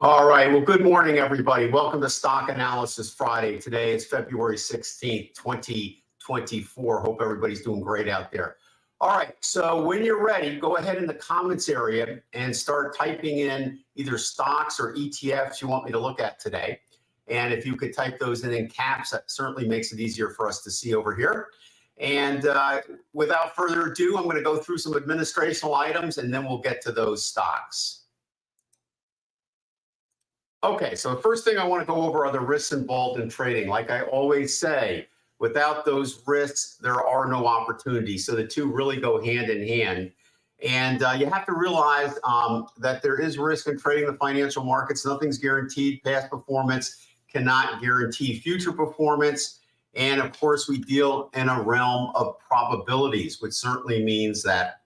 All right. Well, good morning, everybody. Welcome to Stock Analysis Friday. Today is February 16th, 2024. Hope everybody's doing great out there. All right. So when you're ready, go ahead in the comments area and start typing in either stocks or ETFs you want me to look at today. And if you could type those in caps, that certainly makes it easier for us to see over here. And without further ado, I'm going to go through some administrational items and then we'll get to those stocks. Okay, so the first thing I want to go over are the risks involved in trading. Like I always say, without those risks, there are no opportunities. So the two really go hand in hand. And you have to realize that there is risk in trading the financial markets. Nothing's guaranteed. Past performance cannot guarantee future performance. And of course, we deal in a realm of probabilities, which certainly means that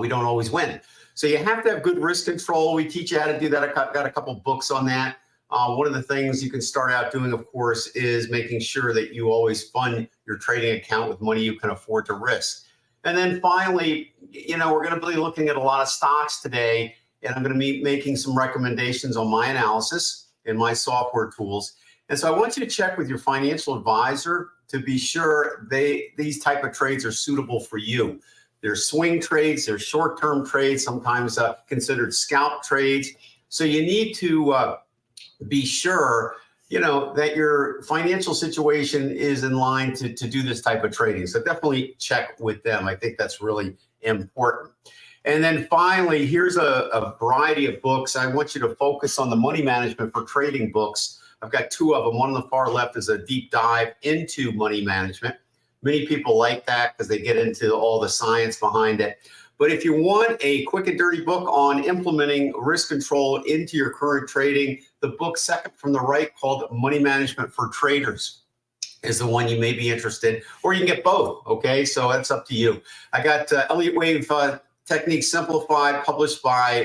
we don't always win. So you have to have good risk control. We teach you how to do that. I've got a couple books on that. One of the things you can start out doing, of course, is making sure that you always fund your trading account with money you can afford to risk. And then finally, we're going to be looking at a lot of stocks today, and I'm going to be making some recommendations on my analysis and my software tools. And so I want you to check with your financial advisor to be sure these type of trades are suitable for you. There's swing trades, there's short-term trades, sometimes considered scalp trades. So you need to be sure, that your financial situation is in line to do this type of trading. So definitely check with them. I think that's really important. And then finally, here's a variety of books. I want you to focus on the money management for trading books. I've got two of them. One on the far left is a deep dive into money management. Many people like that because they get into all the science behind it. But if you want a quick and dirty book on implementing risk control into your current trading, the book second from the right called Money Management for Traders is the one you may be interested in, or you can get both. Okay, so that's up to you. I got Elliott Wave Techniques Simplified, published by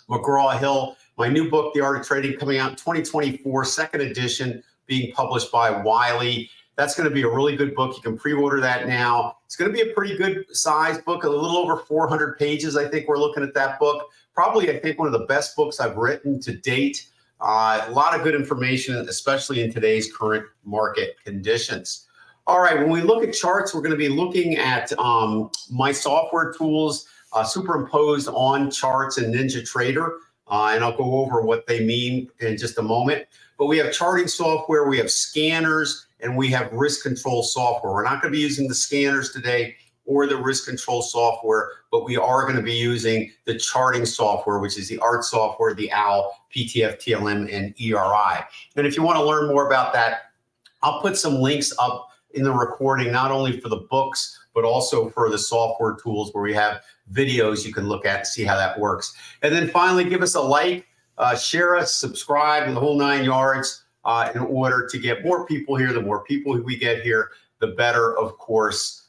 McGraw-Hill. My new book, The Art of Trading, coming out in 2024, second edition, being published by Wiley. That's going to be a really good book. You can pre-order that now. It's going to be a pretty good size book, a little over 400 pages. I think we're looking at that book. Probably, I think, one of the best books I've written to date. A lot of good information, especially in today's current market conditions. All right, when we look at charts, we're going to be looking at my software tools superimposed on charts in NinjaTrader. And I'll go over what they mean in just a moment. But we have charting software, we have scanners, and we have risk control software. We're not going to be using the scanners today or the risk control software, but we are going to be using the charting software, which is the ART software, the OWL, PTF, TLM, and ERI. And if you want to learn more about that, I'll put some links up in the recording, not only for the books, but also for the software tools where we have videos you can look at and see how that works. And then finally, give us a like, share us, subscribe, the whole 9 yards in order to get more people here. The more people we get here, the better, of course,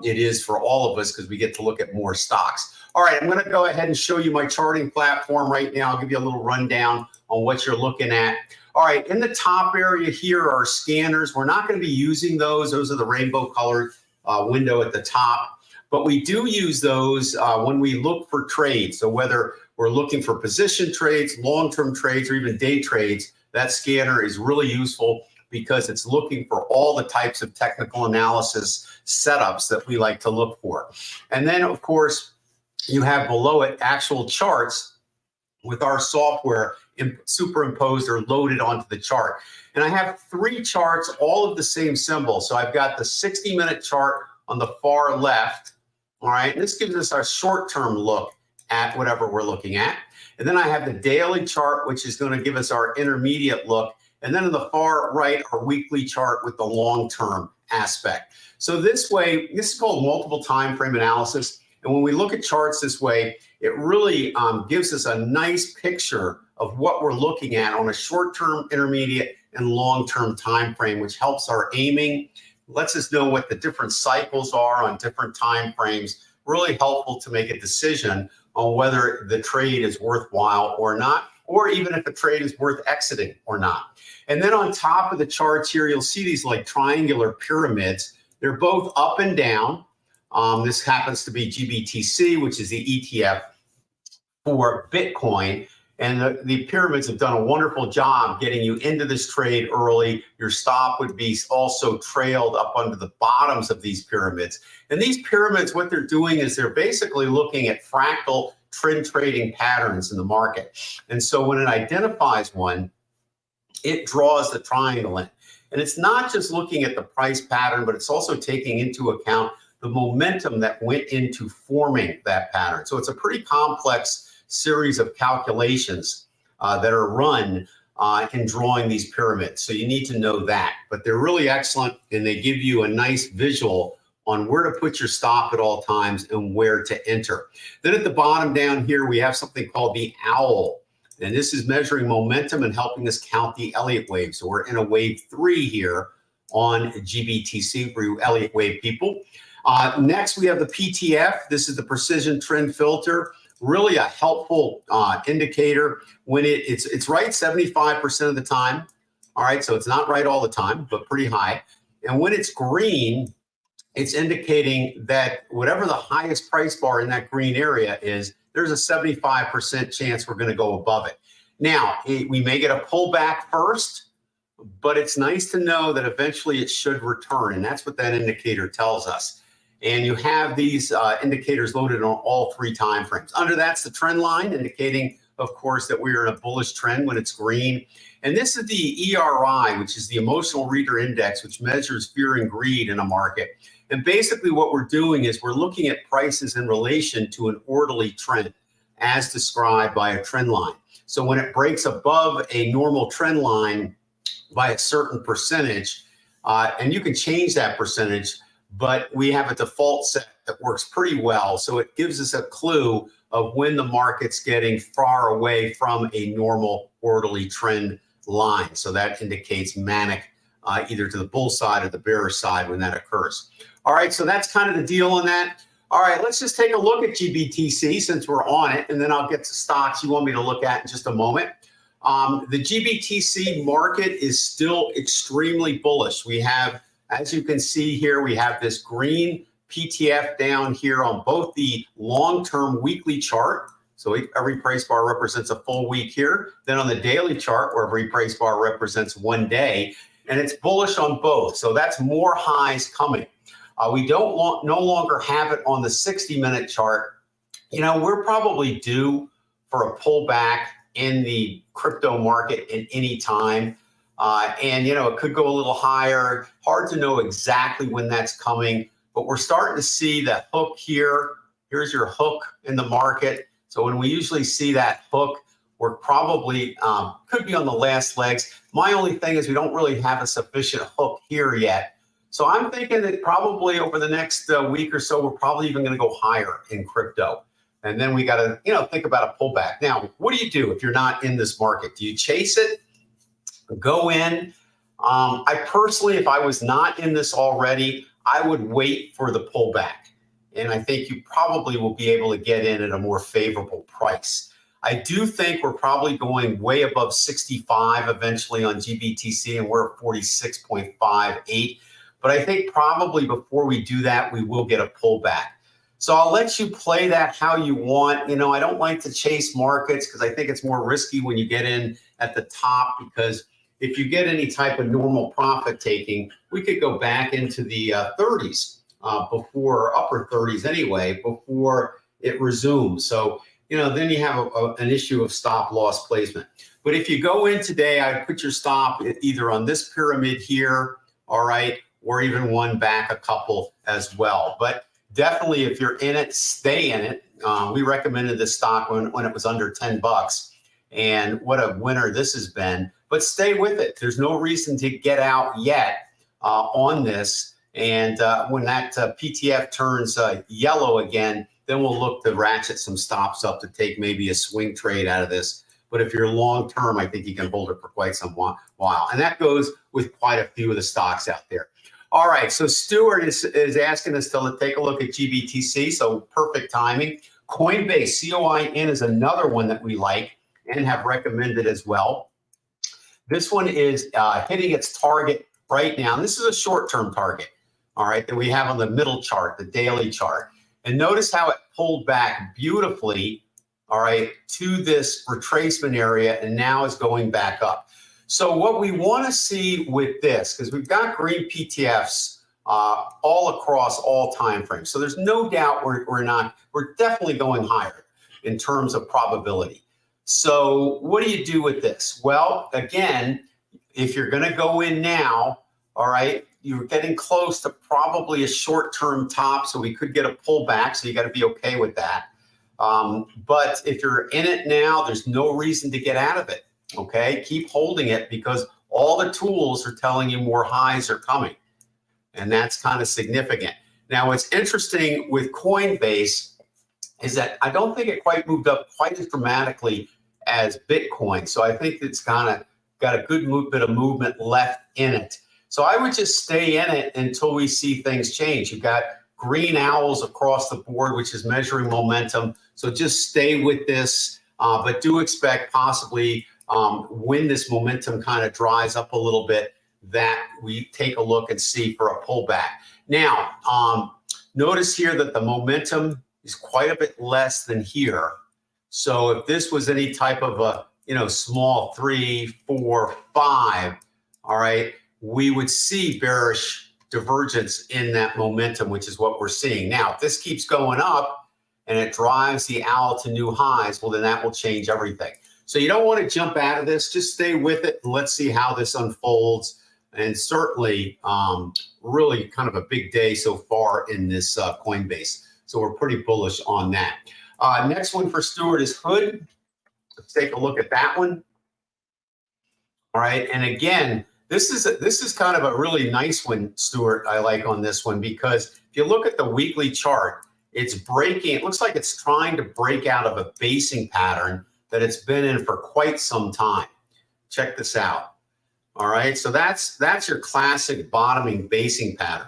it is for all of us because we get to look at more stocks. All right, I'm going to go ahead and show you my charting platform right now. I'll give you a little rundown on what you're looking at. All right, in the top area here are scanners. We're not going to be using those. Those are the rainbow colored window at the top. But we do use those when we look for trades. So whether we're looking for position trades, long-term trades, or even day trades, that scanner is really useful because it's looking for all the types of technical analysis setups that we like to look for. And then, of course, you have below it actual charts with our software superimposed or loaded onto the chart. And I have 3 charts, all of the same symbol. So I've got the 60-minute chart on the far left. All right, and this gives us our short-term look at whatever we're looking at. And then I have the daily chart, which is going to give us our intermediate look. And then in the far right, our weekly chart with the long-term aspect. So this way, this is called multiple time frame analysis. And when we look at charts this way, it really gives us a nice picture of what we're looking at on a short-term, intermediate, and long-term time frame, which helps our aiming, lets us know what the different cycles are on different time frames. Really helpful to make a decision on whether the trade is worthwhile or not, or even if a trade is worth exiting or not. And then on top of the charts here, you'll see these like triangular pyramids. They're both up and down. This happens to be GBTC, which is the ETF for Bitcoin. And the pyramids have done a wonderful job getting you into this trade early. Your stop would be also trailed up under the bottoms of these pyramids. And these pyramids, what they're doing is they're basically looking at fractal trend trading patterns in the market. And so when it identifies one, it draws the triangle in. And it's not just looking at the price pattern, but it's also taking into account the momentum that went into forming that pattern. So it's a pretty complex series of calculations that are run in drawing these pyramids. So you need to know that. But they're really excellent, and they give you a nice visual on where to put your stop at all times and where to enter. Then at the bottom down here, we have something called the OWL. And this is measuring momentum and helping us count the Elliott wave. So we're in a wave 3 here on GBTC for you Elliott wave people. Next, we have the PTF. This is the precision trend filter. Really a helpful indicator when it's right 75% of the time. All right, so it's not right all the time, but pretty high. And when it's green, it's indicating that whatever the highest price bar in that green area is, there's a 75% chance we're going to go above it. Now, we may get a pullback first, but it's nice to know that eventually it should return, and that's what that indicator tells us. And you have these indicators loaded on all 3 time frames. Under that's the trend line, indicating, of course, that we are in a bullish trend when it's green. And this is the ERI, which is the Emotional Reader Index, which measures fear and greed in a market. And basically what we're doing is we're looking at prices in relation to an orderly trend as described by a trend line. So when it breaks above a normal trend line by a certain percentage, and you can change that percentage, but we have a default set that works pretty well. So it gives us a clue of when the market's getting far away from a normal orderly trend line. So that indicates manic, either to the bull side or the bearish side when that occurs. All right, so that's kind of the deal on that. All right, let's just take a look at GBTC since we're on it, and then I'll get to stocks you want me to look at in just a moment. The GBTC market is still extremely bullish. We have, as you can see here, we have this green PTF down here on both the long-term weekly chart. So every price bar represents a full week here. Then on the daily chart, where every price bar represents 1 day, and it's bullish on both. So that's more highs coming. We no longer have it on the 60-minute chart. You know, we're probably due for a pullback in the crypto market at any time. And, you know, it could go a little higher. Hard to know exactly when that's coming, but we're starting to see that hook here. Here's your hook in the market. So when we usually see that hook, we're probably could be on the last legs. My only thing is we don't really have a sufficient hook here yet. So I'm thinking that probably over the next week or so, we're probably even going to go higher in crypto. And then we got to, you know, think about a pullback. Now, what do you do if you're not in this market? Do you chase it? Go in? I personally, if I was not in this already, I would wait for the pullback. And I think you probably will be able to get in at a more favorable price. I do think we're probably going way above 65 eventually on GBTC, and we're at 46.58. But I think probably before we do that, we will get a pullback. So I'll let you play that how you want. You know, I don't like to chase markets because I think it's more risky when you get in at the top, because if you get any type of normal profit taking, we could go back into the 30s before, upper 30s anyway, before it resumes. So, you know, then you have an issue of stop loss placement. But if you go in today, I'd put your stop either on this pyramid here, all right, or even one back a couple as well. But definitely, if you're in it, stay in it. We recommended this stock when it was under 10 bucks. And what a winner this has been. But stay with it. There's no reason to get out yet on this. And when that PTF turns yellow again, then we'll look to ratchet some stops up to take maybe a swing trade out of this. But if you're long term, I think you can hold it for quite some while. And that goes with quite a few of the stocks out there. All right, so Stuart is asking us to take a look at GBTC, so perfect timing. Coinbase, COIN, is another one that we like and have recommended as well. This one is hitting its target right now. And this is a short-term target, all right, that we have on the middle chart, the daily chart. And notice how it pulled back beautifully all right, to this retracement area and now is going back up. So what we want to see with this, because we've got green PTFs all across all time frames. So there's no doubt we're definitely going higher in terms of probability. So what do you do with this? Well, again, if you're going to go in now, all right, you're getting close to probably a short-term top, so we could get a pullback, so you got to be okay with that. But if you're in it now, there's no reason to get out of it, okay? Keep holding it because all the tools are telling you more highs are coming, and that's kind of significant. Now, what's interesting with Coinbase is that I don't think it quite moved up quite as dramatically as Bitcoin, so I think it's kind of got a good bit of movement left in it. So I would just stay in it until we see things change. You've got green owls across the board, which is measuring momentum. So just stay with this, but do expect possibly when this momentum kind of dries up a little bit, that we take a look and see for a pullback. Now, notice here that the momentum is quite a bit less than here. So if this was any type of a, small 3, 4, 5, all right, we would see bearish divergence in that momentum, which is what we're seeing. Now, if this keeps going up and it drives the owl to new highs, well, then that will change everything. So you don't want to jump out of this. Just stay with it and let's see how this unfolds. And certainly, really kind of a big day so far in this Coinbase. So we're pretty bullish on that. Next one for Stuart is Hood. Let's take a look at that one. All right, and again, this is kind of a really nice one, Stuart, I like on this one, because if you look at the weekly chart, it's breaking. It looks like it's trying to break out of a basing pattern that it's been in for quite some time. Check this out. All right, so that's your classic bottoming basing pattern.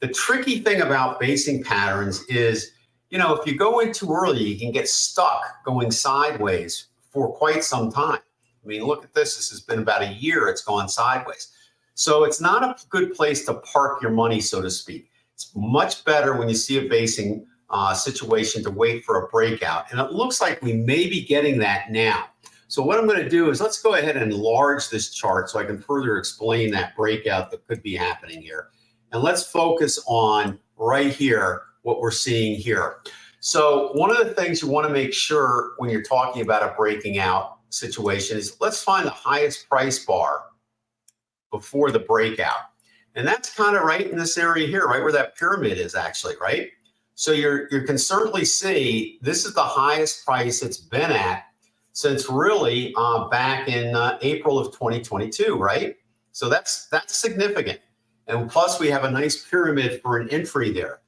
The tricky thing about basing patterns is, if you go in too early, you can get stuck going sideways for quite some time. I mean, look at this. This has been about a year. It's gone sideways. So it's not a good place to park your money, so to speak. It's much better when you see a basing situation to wait for a breakout. And it looks like we may be getting that now. So what I'm going to do is let's go ahead and enlarge this chart so I can further explain that breakout that could be happening here. And let's focus on right here what we're seeing here. So one of the things you want to make sure when you're talking about a breaking out situation is let's find the highest price bar before the breakout. And that's kind of right in this area here, right where that pyramid is actually, right? So you can certainly see this is the highest price it's been at since really back in April of 2022, right? So that's significant. And plus we have a nice pyramid for an entry there.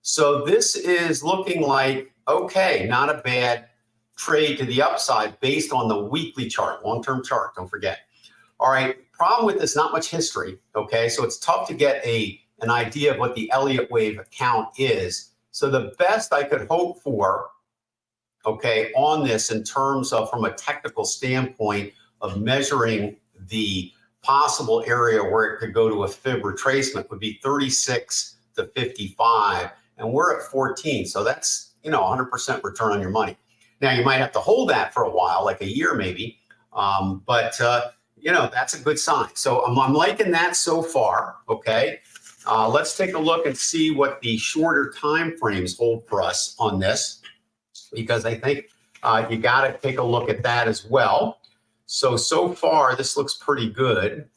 So this is looking like, okay, not a bad trade to the upside based on the weekly chart, long-term chart, don't forget. All right, problem with this, not much history, okay? So it's tough to get an idea of what the Elliott wave count is. So the best I could hope for, okay, on this in terms of from a technical standpoint of measuring the possible area where it could go to a fib retracement would be 36 to 55, and we're at 14. So that's, 100% return on your money. Now, you might have to hold that for a while, like a year maybe, but that's a good sign. So I'm liking that so far, okay? Let's take a look and see what the shorter time frames hold for us on this, because I think you got to take a look at that as well. So far, this looks pretty good.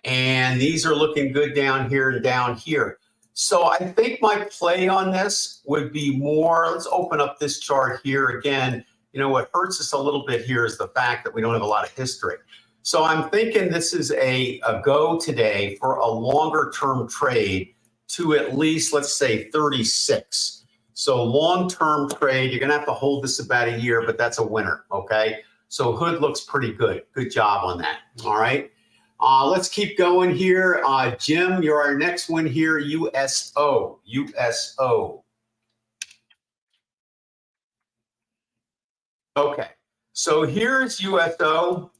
And these are looking good down here and down here. So I think my play on this would be more, let's open up this chart here again. What hurts us a little bit here is the fact that we don't have a lot of history. So I'm thinking this is a go today for a longer term trade to at least, let's say 36. So long-term trade, you're going to have to hold this about a year, but that's a winner, okay? So Hood looks pretty good. Good job on that, all right? Let's keep going here. Jim, you're our next one here, USO. USO. Okay, so here's USO,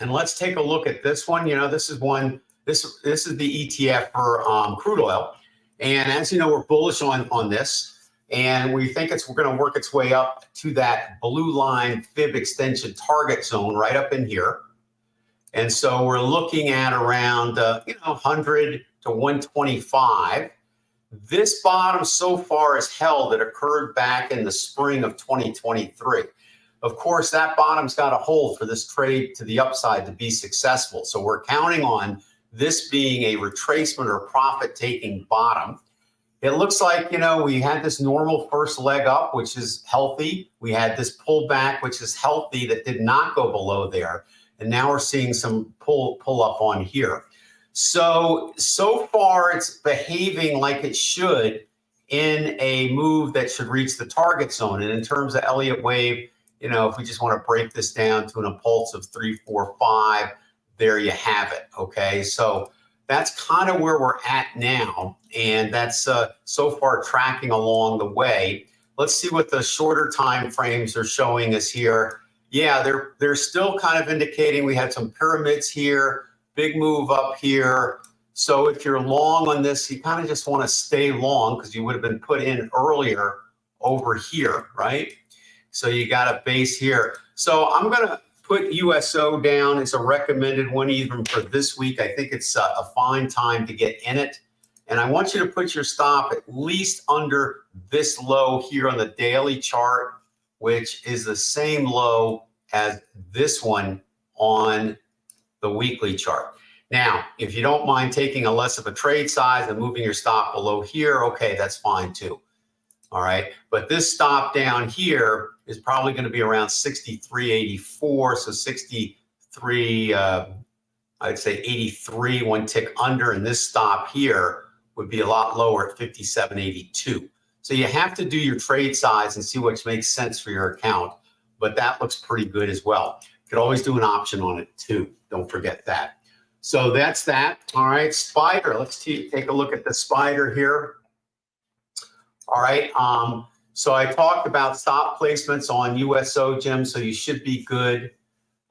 and let's take a look at this one. This is the ETF for crude oil. And as you know, we're bullish on this. And we think we're going to work its way up to that blue line fib extension target zone right up in here. And so we're looking at around 100 to 125. This bottom so far is held. It occurred back in the spring of 2023. Of course, that bottom's got to hold for this trade to the upside to be successful. So we're counting on this being a retracement or profit-taking bottom. It looks like, we had this normal first leg up, which is healthy. We had this pullback, which is healthy, that did not go below there. And now we're seeing some pull up on here. So far it's behaving like it should in a move that should reach the target zone. And in terms of Elliott wave, if we just want to break this down to an impulse of 3, 4, 5, there you have it. Okay, so that's kind of where we're at now, and that's so far tracking along the way. Let's see what the shorter time frames are showing us here. Yeah, they're still kind of indicating we had some pyramids here, big move up here. So if you're long on this, you kind of just want to stay long because you would have been put in earlier over here, right? So you got a base here. So I'm going to put USO down as a recommended one even for this week. I think it's a fine time to get in it. And I want you to put your stop at least under this low here on the daily chart, which is the same low as this one on the weekly chart. Now, if you don't mind taking a less of a trade size and moving your stop below here, okay, that's fine too. All right, but this stop down here is probably going to be around 63.84, so 63, I'd say 83, one tick under, and this stop here would be a lot lower at 57.82. So you have to do your trade size and see what makes sense for your account, but that looks pretty good as well. You could always do an option on it too. Don't forget that. So that's that. All right, Spider. Let's take a look at the Spider here. All right. So I talked about stop placements on USO, Jim, so you should be good.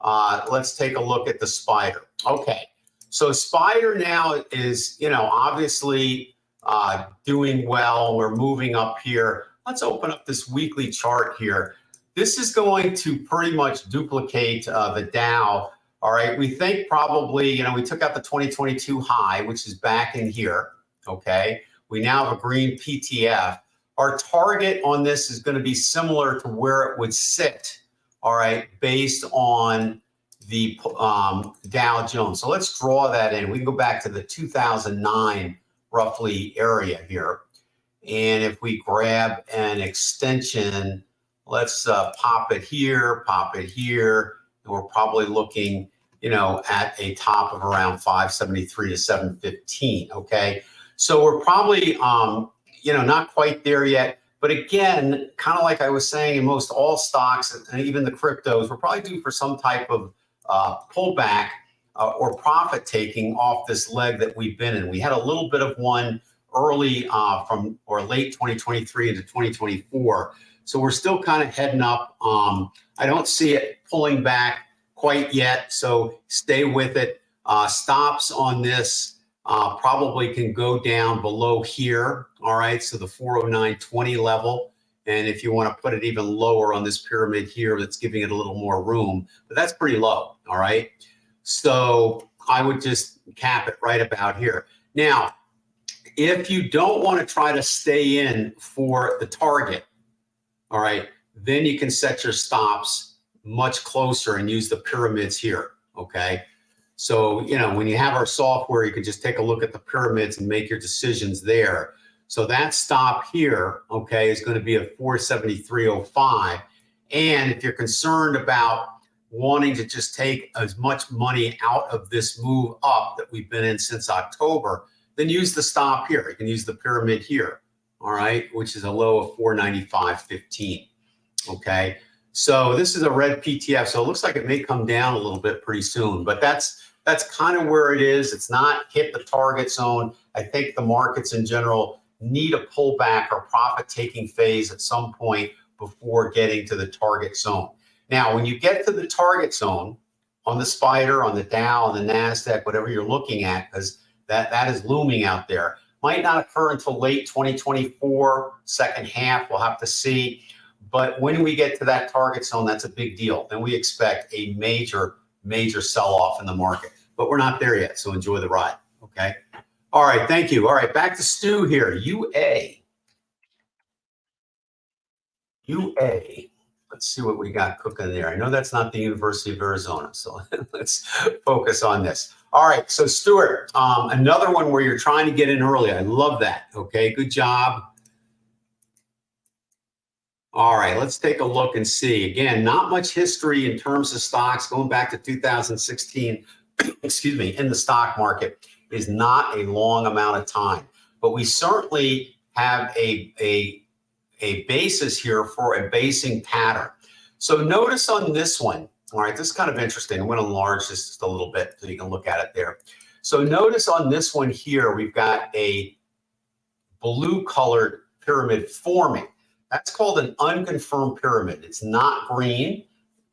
Let's take a look at the Spider. Okay. So Spider now is, obviously doing well. We're moving up here. Let's open up this weekly chart here. This is going to pretty much duplicate the Dow. All right. We think probably, we took out the 2022 high, which is back in here. Okay. We now have a green PTF. Our target on this is going to be similar to where it would sit, all right, based on the Dow Jones. So let's draw that in. We can go back to the 2009 roughly area here. And if we grab an extension, let's pop it here, and we're probably looking, at a top of around 573 to 715, okay? So we're probably not quite there yet. But again, kind of like I was saying, in most all stocks and even the cryptos, we're probably due for some type of pullback or profit taking off this leg that we've been in. We had a little bit of one early late 2023 into 2024. So we're still kind of heading up. I don't see it pulling back quite yet. So stay with it. Stops on this probably can go down below here. All right, so the 409.20 level. And if you want to put it even lower on this pyramid here, that's giving it a little more room, but that's pretty low. All right, so I would just cap it right about here. Now, if you don't want to try to stay in for the target, all right, then you can set your stops much closer and use the pyramids here. Okay. So, when you have our software, you can just take a look at the pyramids and make your decisions there. So that stop here, okay, is going to be at 473.05. And if you're concerned about wanting to just take as much money out of this move up that we've been in since October, then use the stop here. You can use the pyramid here, all right, which is a low of 495.15, okay? So this is a red PTF, so it looks like it may come down a little bit pretty soon, but that's kind of where it is. It's not hit the target zone. I think the markets in general need a pullback or profit-taking phase at some point before getting to the target zone. Now, when you get to the target zone on the Spider, on the Dow, on the NASDAQ, whatever you're looking at, because that is looming out there, Might not occur until late 2024, second half, we'll have to see. But when we get to that target zone, that's a big deal. Then we expect a major sell-off in the market. But we're not there yet, so enjoy the ride, okay? All right, thank you. All right, back to Stu here. UA. Let's see what we got cooking there. I know that's not the University of Arizona, so let's focus on this. All right, so Stuart, another one where you're trying to get in early. I love that, okay? Good job. All right, let's take a look and see. Again, not much history in terms of stocks going back to 2016, excuse me, in the stock market is not a long amount of time. But we certainly have a basis here for a basing pattern. So notice on this one, all right, this is kind of interesting. I'm going to enlarge this just a little bit so you can look at it there. So notice on this one here, we've got a blue colored pyramid forming. That's called an unconfirmed pyramid. It's not green,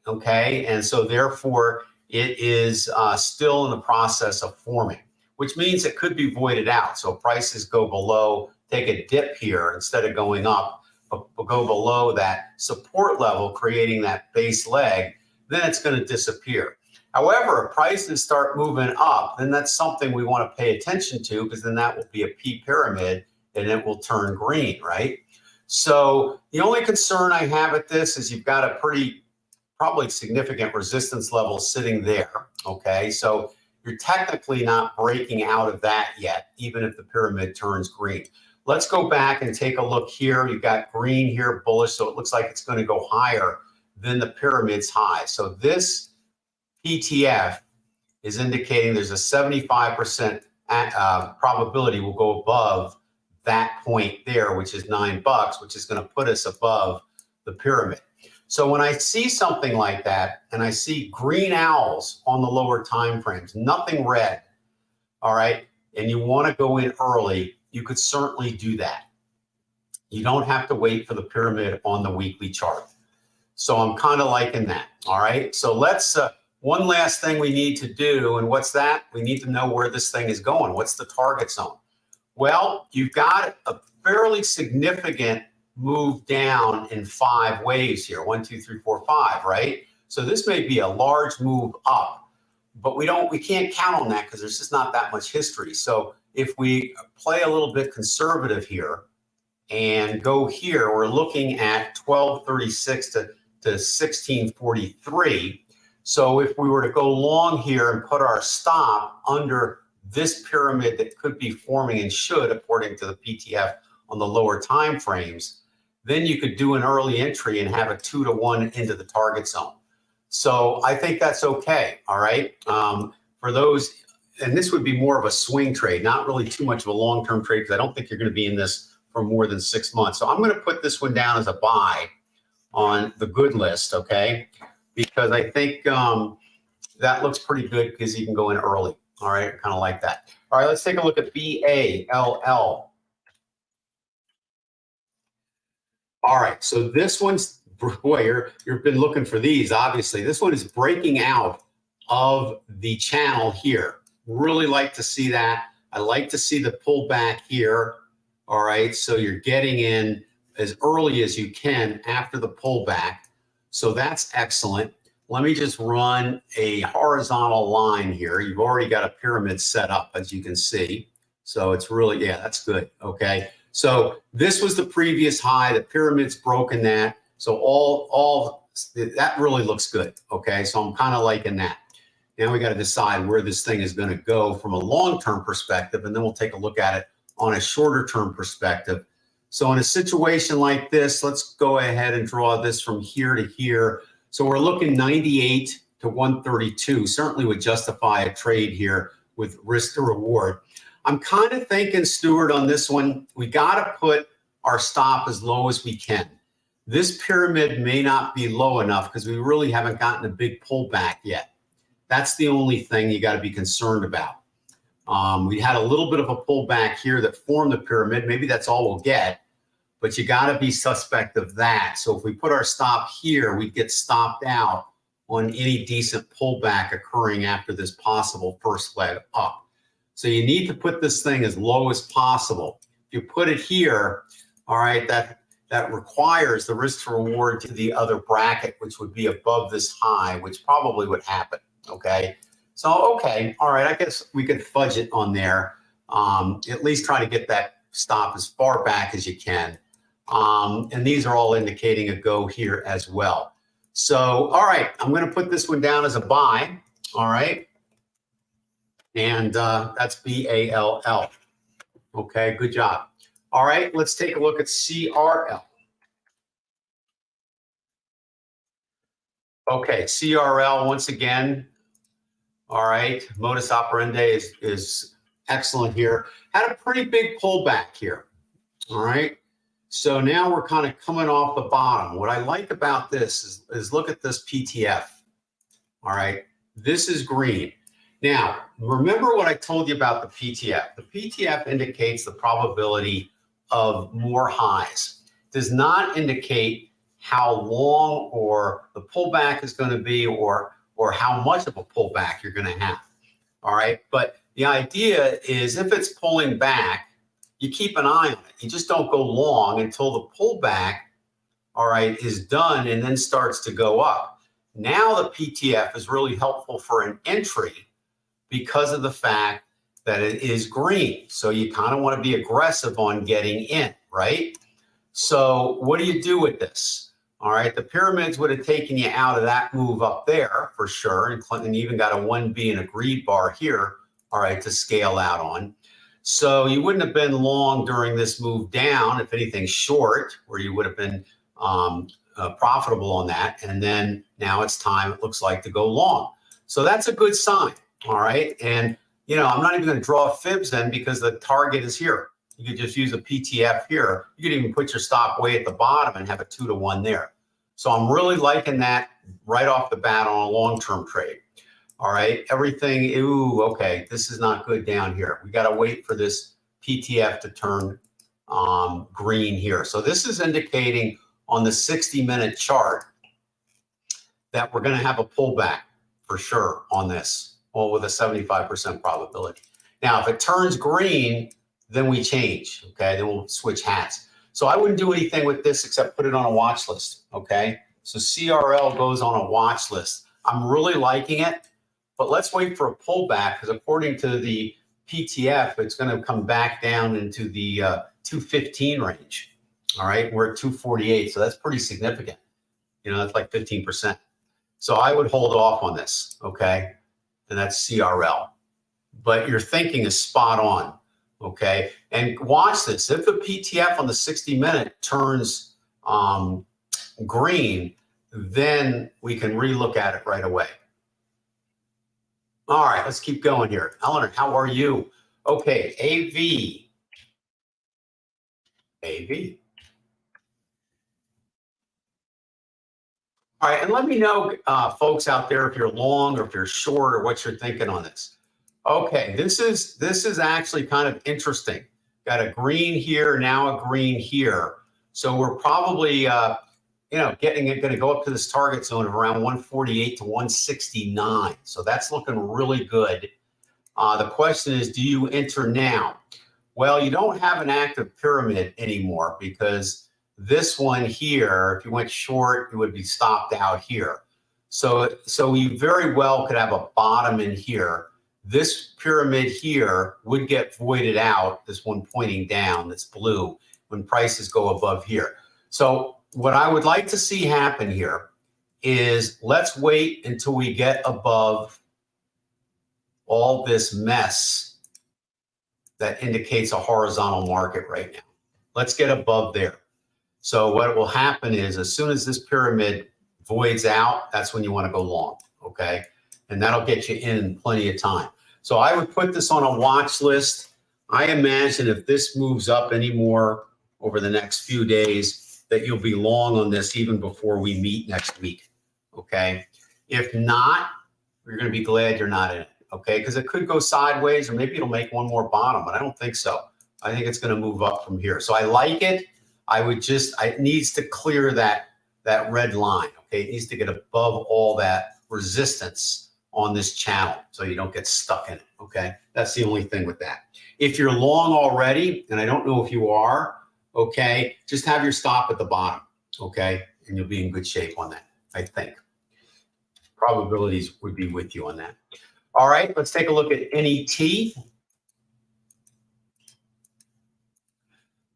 okay? And so therefore it is still in the process of forming, which means it could be voided out. So prices go below, take a dip here instead of going up, but go below that support level, creating that base leg, then it's going to disappear. However, if prices start moving up, then that's something we want to pay attention to, because then that will be a P pyramid and it will turn green, right? So the only concern I have at this is you've got a pretty, probably significant resistance level sitting there, okay? So you're technically not breaking out of that yet, even if the pyramid turns green. Let's go back and take a look here. You've got green here, bullish, so it looks like it's going to go higher than the pyramid's high. So this PTF is indicating there's a 75% probability will go above that point there, which is $9, which is going to put us above the pyramid. So when I see something like that, and I see green owls on the lower time frames, nothing red, all right, and you want to go in early, you could certainly do that. You don't have to wait for the pyramid on the weekly chart. So I'm kind of liking that, all right? So let's, one last thing we need to do, and what's that? We need to know where this thing is going. What's the target zone? Well, you've got a fairly significant move down in 5 waves here, 1, 2, 3, 4, 5, right? So this may be a large move up, but we can't count on that because there's just not that much history. So if we play a little bit conservative here and go here, we're looking at 1236 to 1643. So if we were to go long here and put our stop under this pyramid that could be forming and should, according to the PTF on the lower time frames, then you could do an early entry and have a 2-to-1 into the target zone. So I think that's okay, all right? For those, and this would be more of a swing trade, not really too much of a long-term trade, because I don't think you're going to be in this for more than 6 months. So I'm going to put this one down as a buy on the good list, okay? Because I think that looks pretty good because you can go in early. All right, kind of like that. All right, let's take a look at BALL. All right, so this one's, boy, you've been looking for these, obviously. This one is breaking out of the channel here. Really like to see that. I like to see the pullback here. All right, so you're getting in as early as you can after the pullback. So that's excellent. Let me just run a horizontal line here. You've already got a pyramid set up, as you can see. So it's really, yeah, that's good. Okay. So this was the previous high. The pyramid's broken that. So all that really looks good. Okay. So I'm kind of liking that. Now we got to decide where this thing is going to go from a long-term perspective, and then we'll take a look at it on a shorter-term perspective. So in a situation like this, let's go ahead and draw this from here to here. So we're looking 98 to 132, certainly would justify a trade here with risk to reward. I'm kind of thinking, Stuart, on this one, we got to put our stop as low as we can. This pyramid may not be low enough because we really haven't gotten a big pullback yet. That's the only thing you got to be concerned about. We had a little bit of a pullback here that formed the pyramid. Maybe that's all we'll get. But you got to be suspect of that. So if we put our stop here, we get stopped out on any decent pullback occurring after this possible first leg up. So you need to put this thing as low as possible. If you put it here, all right, that requires the risk to reward to the other bracket, which would be above this high, which probably would happen, okay? So, okay, all right, I guess we could fudge it on there. At least try to get that stop as far back as you can. And these are all indicating a go here as well. So, all right, I'm going to put this one down as a buy, all right? And that's BALL. Okay, good job. All right, let's take a look at CRL. Okay, CRL once again. All right, modus operandi is excellent here. Had a pretty big pullback here. All right, so now we're kind of coming off the bottom. What I like about this is look at this PTF. All right, this is green. Now, remember what I told you about the PTF. The PTF indicates the probability of more highs. It does not indicate how long or the pullback is going to be or how much of a pullback you're going to have. All right, but the idea is if it's pulling back, you keep an eye on it. You just don't go long until the pullback, all right, is done and then starts to go up. Now the PTF is really helpful for an entry because of the fact that it is green. So you kind of want to be aggressive on getting in, right? So what do you do with this? All right, the pyramids would have taken you out of that move up there for sure. And Clinton even got a 1B and a greed bar here, all right, to scale out on. So you wouldn't have been long during this move down, if anything short, where you would have been profitable on that. And then now it's time, it looks like, to go long. So that's a good sign, all right? And, you know, I'm not even going to draw fibs then because the target is here. You could just use a PTF here. You could even put your stop way at the bottom and have a 2-to-1 there. So I'm really liking that right off the bat on a long-term trade. All right, everything, ooh, okay, this is not good down here. We got to wait for this PTF to turn green here. So this is indicating on the 60-minute chart that we're going to have a pullback for sure on this, well, with a 75% probability. Now, if it turns green, then we change, okay? Then we'll switch hats. So I wouldn't do anything with this except put it on a watch list, okay? So CRL goes on a watch list. I'm really liking it, but let's wait for a pullback because according to the PTF, it's going to come back down into the 215 range, all right? We're at 248, so that's pretty significant. You know, that's like 15%. So I would hold off on this, okay? And that's CRL. But your thinking is spot on. Okay, and watch this. If the PTF on the 60-minute turns green, then we can relook at it right away. All right, let's keep going here. Eleanor, how are you? Okay, AV. All right, and let me know, folks out there, if you're long or if you're short or what you're thinking on this. Okay, this is actually kind of interesting. Got a green here, now a green here. So we're probably, you know, going to go up to this target zone of around 148 to 169. So that's looking really good. The question is, do you enter now? Well, you don't have an active pyramid anymore because this one here, if you went short, it would be stopped out here. So you very well could have a bottom in here. This pyramid here would get voided out, this one pointing down that's blue, when prices go above here. So what I would like to see happen here is let's wait until we get above all this mess that indicates a horizontal market right now. Let's get above there. So what will happen is as soon as this pyramid voids out, that's when you want to go long, okay? And that'll get you in plenty of time. So I would put this on a watch list. I imagine if this moves up anymore over the next few days, that you'll be long on this even before we meet next week, okay? If not, you're going to be glad you're not in it, okay? Because it could go sideways or maybe it'll make one more bottom, but I don't think so. I think it's going to move up from here. So I like it. I would just, it needs to clear that red line, okay? It needs to get above all that resistance, on this channel so you don't get stuck in it, okay? That's the only thing with that. If you're long already, and I don't know if you are, okay, just have your stop at the bottom, okay? And you'll be in good shape on that, I think. Probabilities would be with you on that. All right, let's take a look at NET.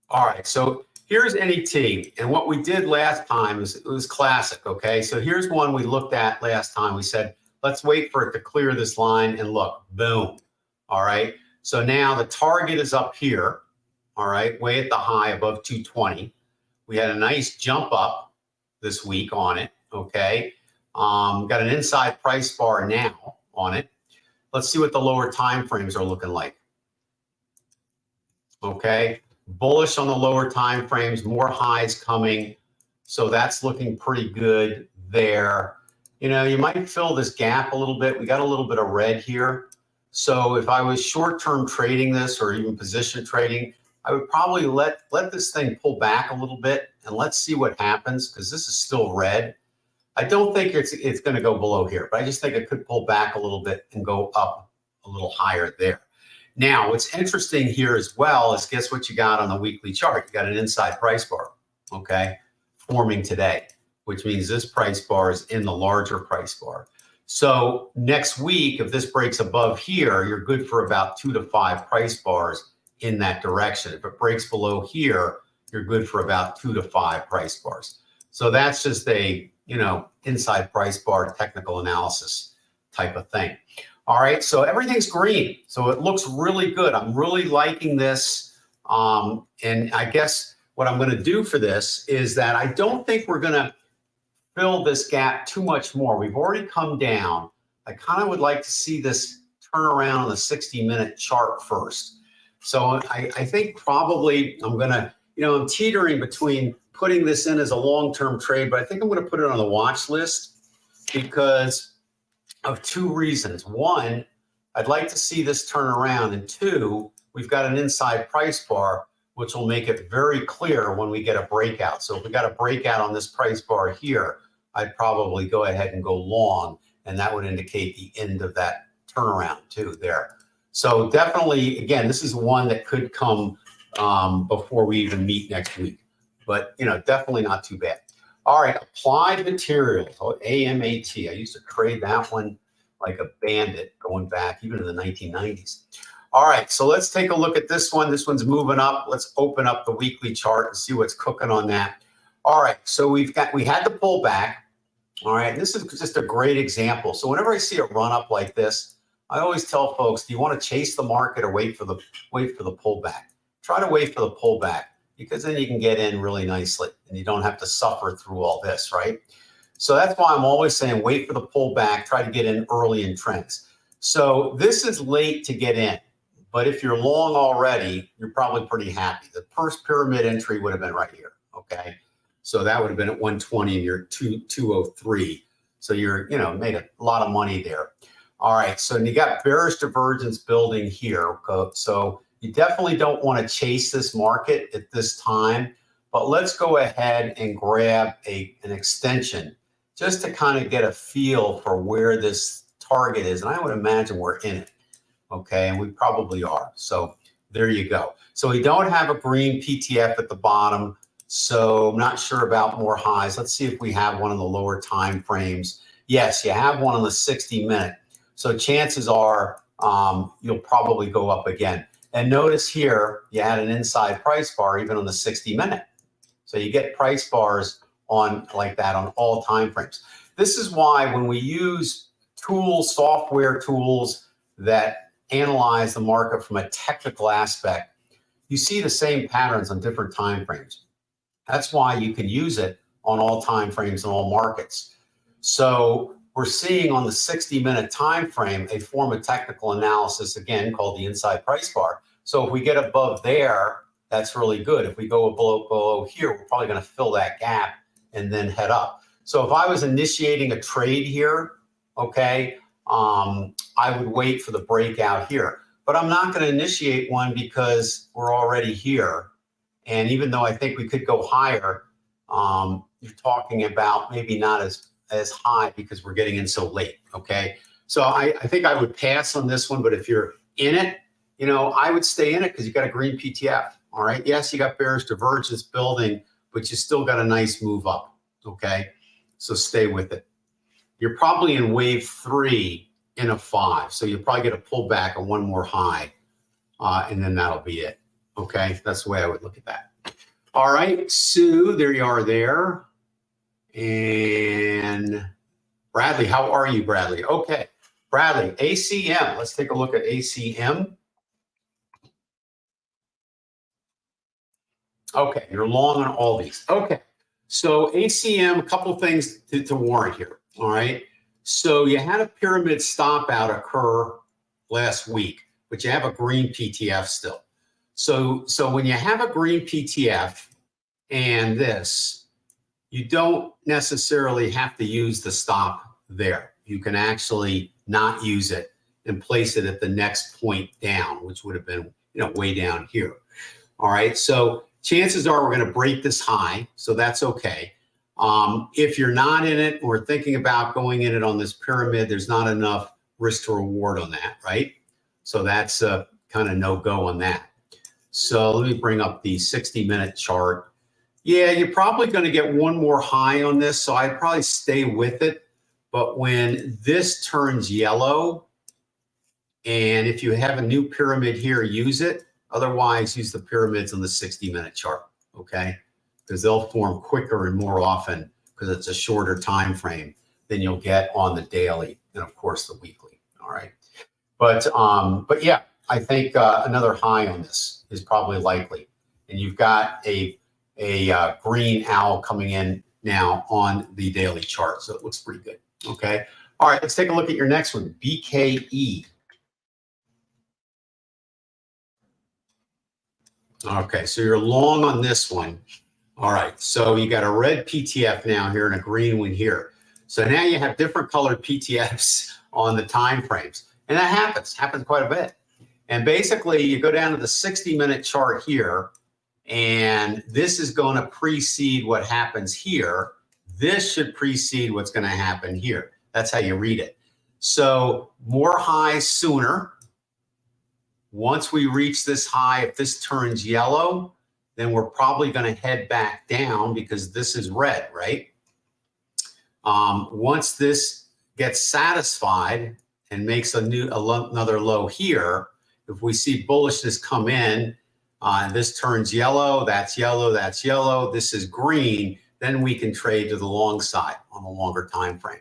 All right, so here's NET, and what we did last time is it was classic, okay? So here's one we looked at last time. We said, let's wait for it to clear this line, and look, boom. All right, so now the target is up here, all right, way at the high above 220. We had a nice jump up this week on it, okay? Got an inside price bar now on it. Let's see what the lower time frames are looking like. Okay, bullish on the lower time frames, more highs coming. So that's looking pretty good there. You know, you might fill this gap a little bit. We got a little bit of red here. So if I was short-term trading this or even position trading, I would probably let this thing pull back a little bit and let's see what happens because this is still red. I don't think it's going to go below here, but I just think it could pull back a little bit and go up a little higher there. Now, what's interesting here as well is guess what you got on the weekly chart? You got an inside price bar, okay, forming today, which means this price bar is in the larger price bar. So next week, if this breaks above here, you're good for about 2 to 5 price bars in that direction. If it breaks below here, you're good for about 2 to 5 price bars. So that's just a, you know, inside price bar technical analysis type of thing. All right, so everything's green. So it looks really good. I'm really liking this. And I guess what I'm going to do for this is that I don't think we're going to fill this gap too much more. We've already come down. I kind of would like to see this turn around on the 60-minute chart first. So I think probably I'm going to, you know, I'm teetering between putting this in as a long-term trade, but I think I'm going to put it on the watch list because of 2 reasons. 1, I'd like to see this turn around. And 2, we've got an inside price bar, which will make it very clear when we get a breakout. So if we got a breakout on this price bar here, I'd probably go ahead and go long, and that would indicate the end of that turnaround too there. So definitely, again, this is one that could come before we even meet next week, but you know, definitely not too bad. All right, Applied Materials, AMAT. I used to trade that one like a bandit going back even to the 1990s. All right, so let's take a look at this one. This one's moving up. Let's open up the weekly chart and see what's cooking on that. All right, so we had the pullback. All right, this is just a great example. So whenever I see a run up like this, I always tell folks, do you want to chase the market or wait for the pullback? Try to wait for the pullback because then you can get in really nicely and you don't have to suffer through all this, right? So that's why I'm always saying wait for the pullback, try to get in early in trends. So this is late to get in, but if you're long already, you're probably pretty happy. The first pyramid entry would have been right here, okay? So that would have been at 120 and you're 203. So you're, you know, made a lot of money there. All right, so you got bearish divergence building here. So you definitely don't want to chase this market at this time, but let's go ahead and grab an extension just to kind of get a feel for where this target is. And I would imagine we're in it, okay? And we probably are. So there you go. So we don't have a green PTF at the bottom. So I'm not sure about more highs. Let's see if we have one in the lower time frames. Yes, you have one on the 60-minute. So chances are you'll probably go up again. And notice here, you had an inside price bar even on the 60-minute. So you get price bars on like that on all time frames. This is why when we use tools, software tools that analyze the market from a technical aspect, you see the same patterns on different time frames. That's why you can use it on all time frames and all markets. So we're seeing on the 60-minute time frame a form of technical analysis, again, called the inside price bar. So if we get above there, that's really good. If we go below here, we're probably going to fill that gap and then head up. So if I was initiating a trade here, okay, I would wait for the breakout here. But I'm not going to initiate one because we're already here. And even though I think we could go higher, you're talking about maybe not as high because we're getting in so late, okay? So I think I would pass on this one, but if you're in it, you know, I would stay in it because you got a green PTF. All right. Yes, you got bearish divergence building, but you still got a nice move up. Okay. So stay with it. You're probably in wave 3 in a 5. So you'll probably get a pullback on one more high. And then that'll be it. Okay. That's the way I would look at that. All right. Sue, there you are there. And Bradley, how are you, Bradley? Okay. Bradley, ACM. Let's take a look at ACM. Okay, you're long on all these. Okay, so ACM, a couple of things to warrant here. All right, so you had a pyramid stop out occur last week, but you have a green PTF still. So when you have a green PTF and this, you don't necessarily have to use the stop there. You can actually not use it and place it at the next point down, which would have been, you know, way down here. All right, so chances are we're going to break this high, so that's okay. If you're not in it or thinking about going in it on this pyramid, there's not enough risk to reward on that, right? So that's a kind of no-go on that. So let me bring up the 60-minute chart. Yeah, you're probably going to get one more high on this, so I'd probably stay with it. But when this turns yellow, and if you have a new pyramid here, use it. Otherwise, use the pyramids on the 60-minute chart, okay? Because they'll form quicker and more often because it's a shorter time frame than you'll get on the daily and, of course, the weekly, all right? But yeah, I think another high on this is probably likely. And you've got a green owl coming in now on the daily chart, so it looks pretty good, okay? All right, let's take a look at your next one, BKE. Okay, so you're long on this one. All right, so you got a red PTF now here and a green one here. So now you have different colored PTFs on the time frames. And that happens quite a bit. And basically you go down to the 60-minute chart here, and this is going to precede what happens here. This should precede what's going to happen here. That's how you read it. So more highs sooner. Once we reach this high, if this turns yellow, then we're probably going to head back down because this is red, right? Once this gets satisfied and makes another low here, if we see bullishness come in, this turns yellow, that's yellow, that's yellow, this is green, then we can trade to the long side on the longer time frame.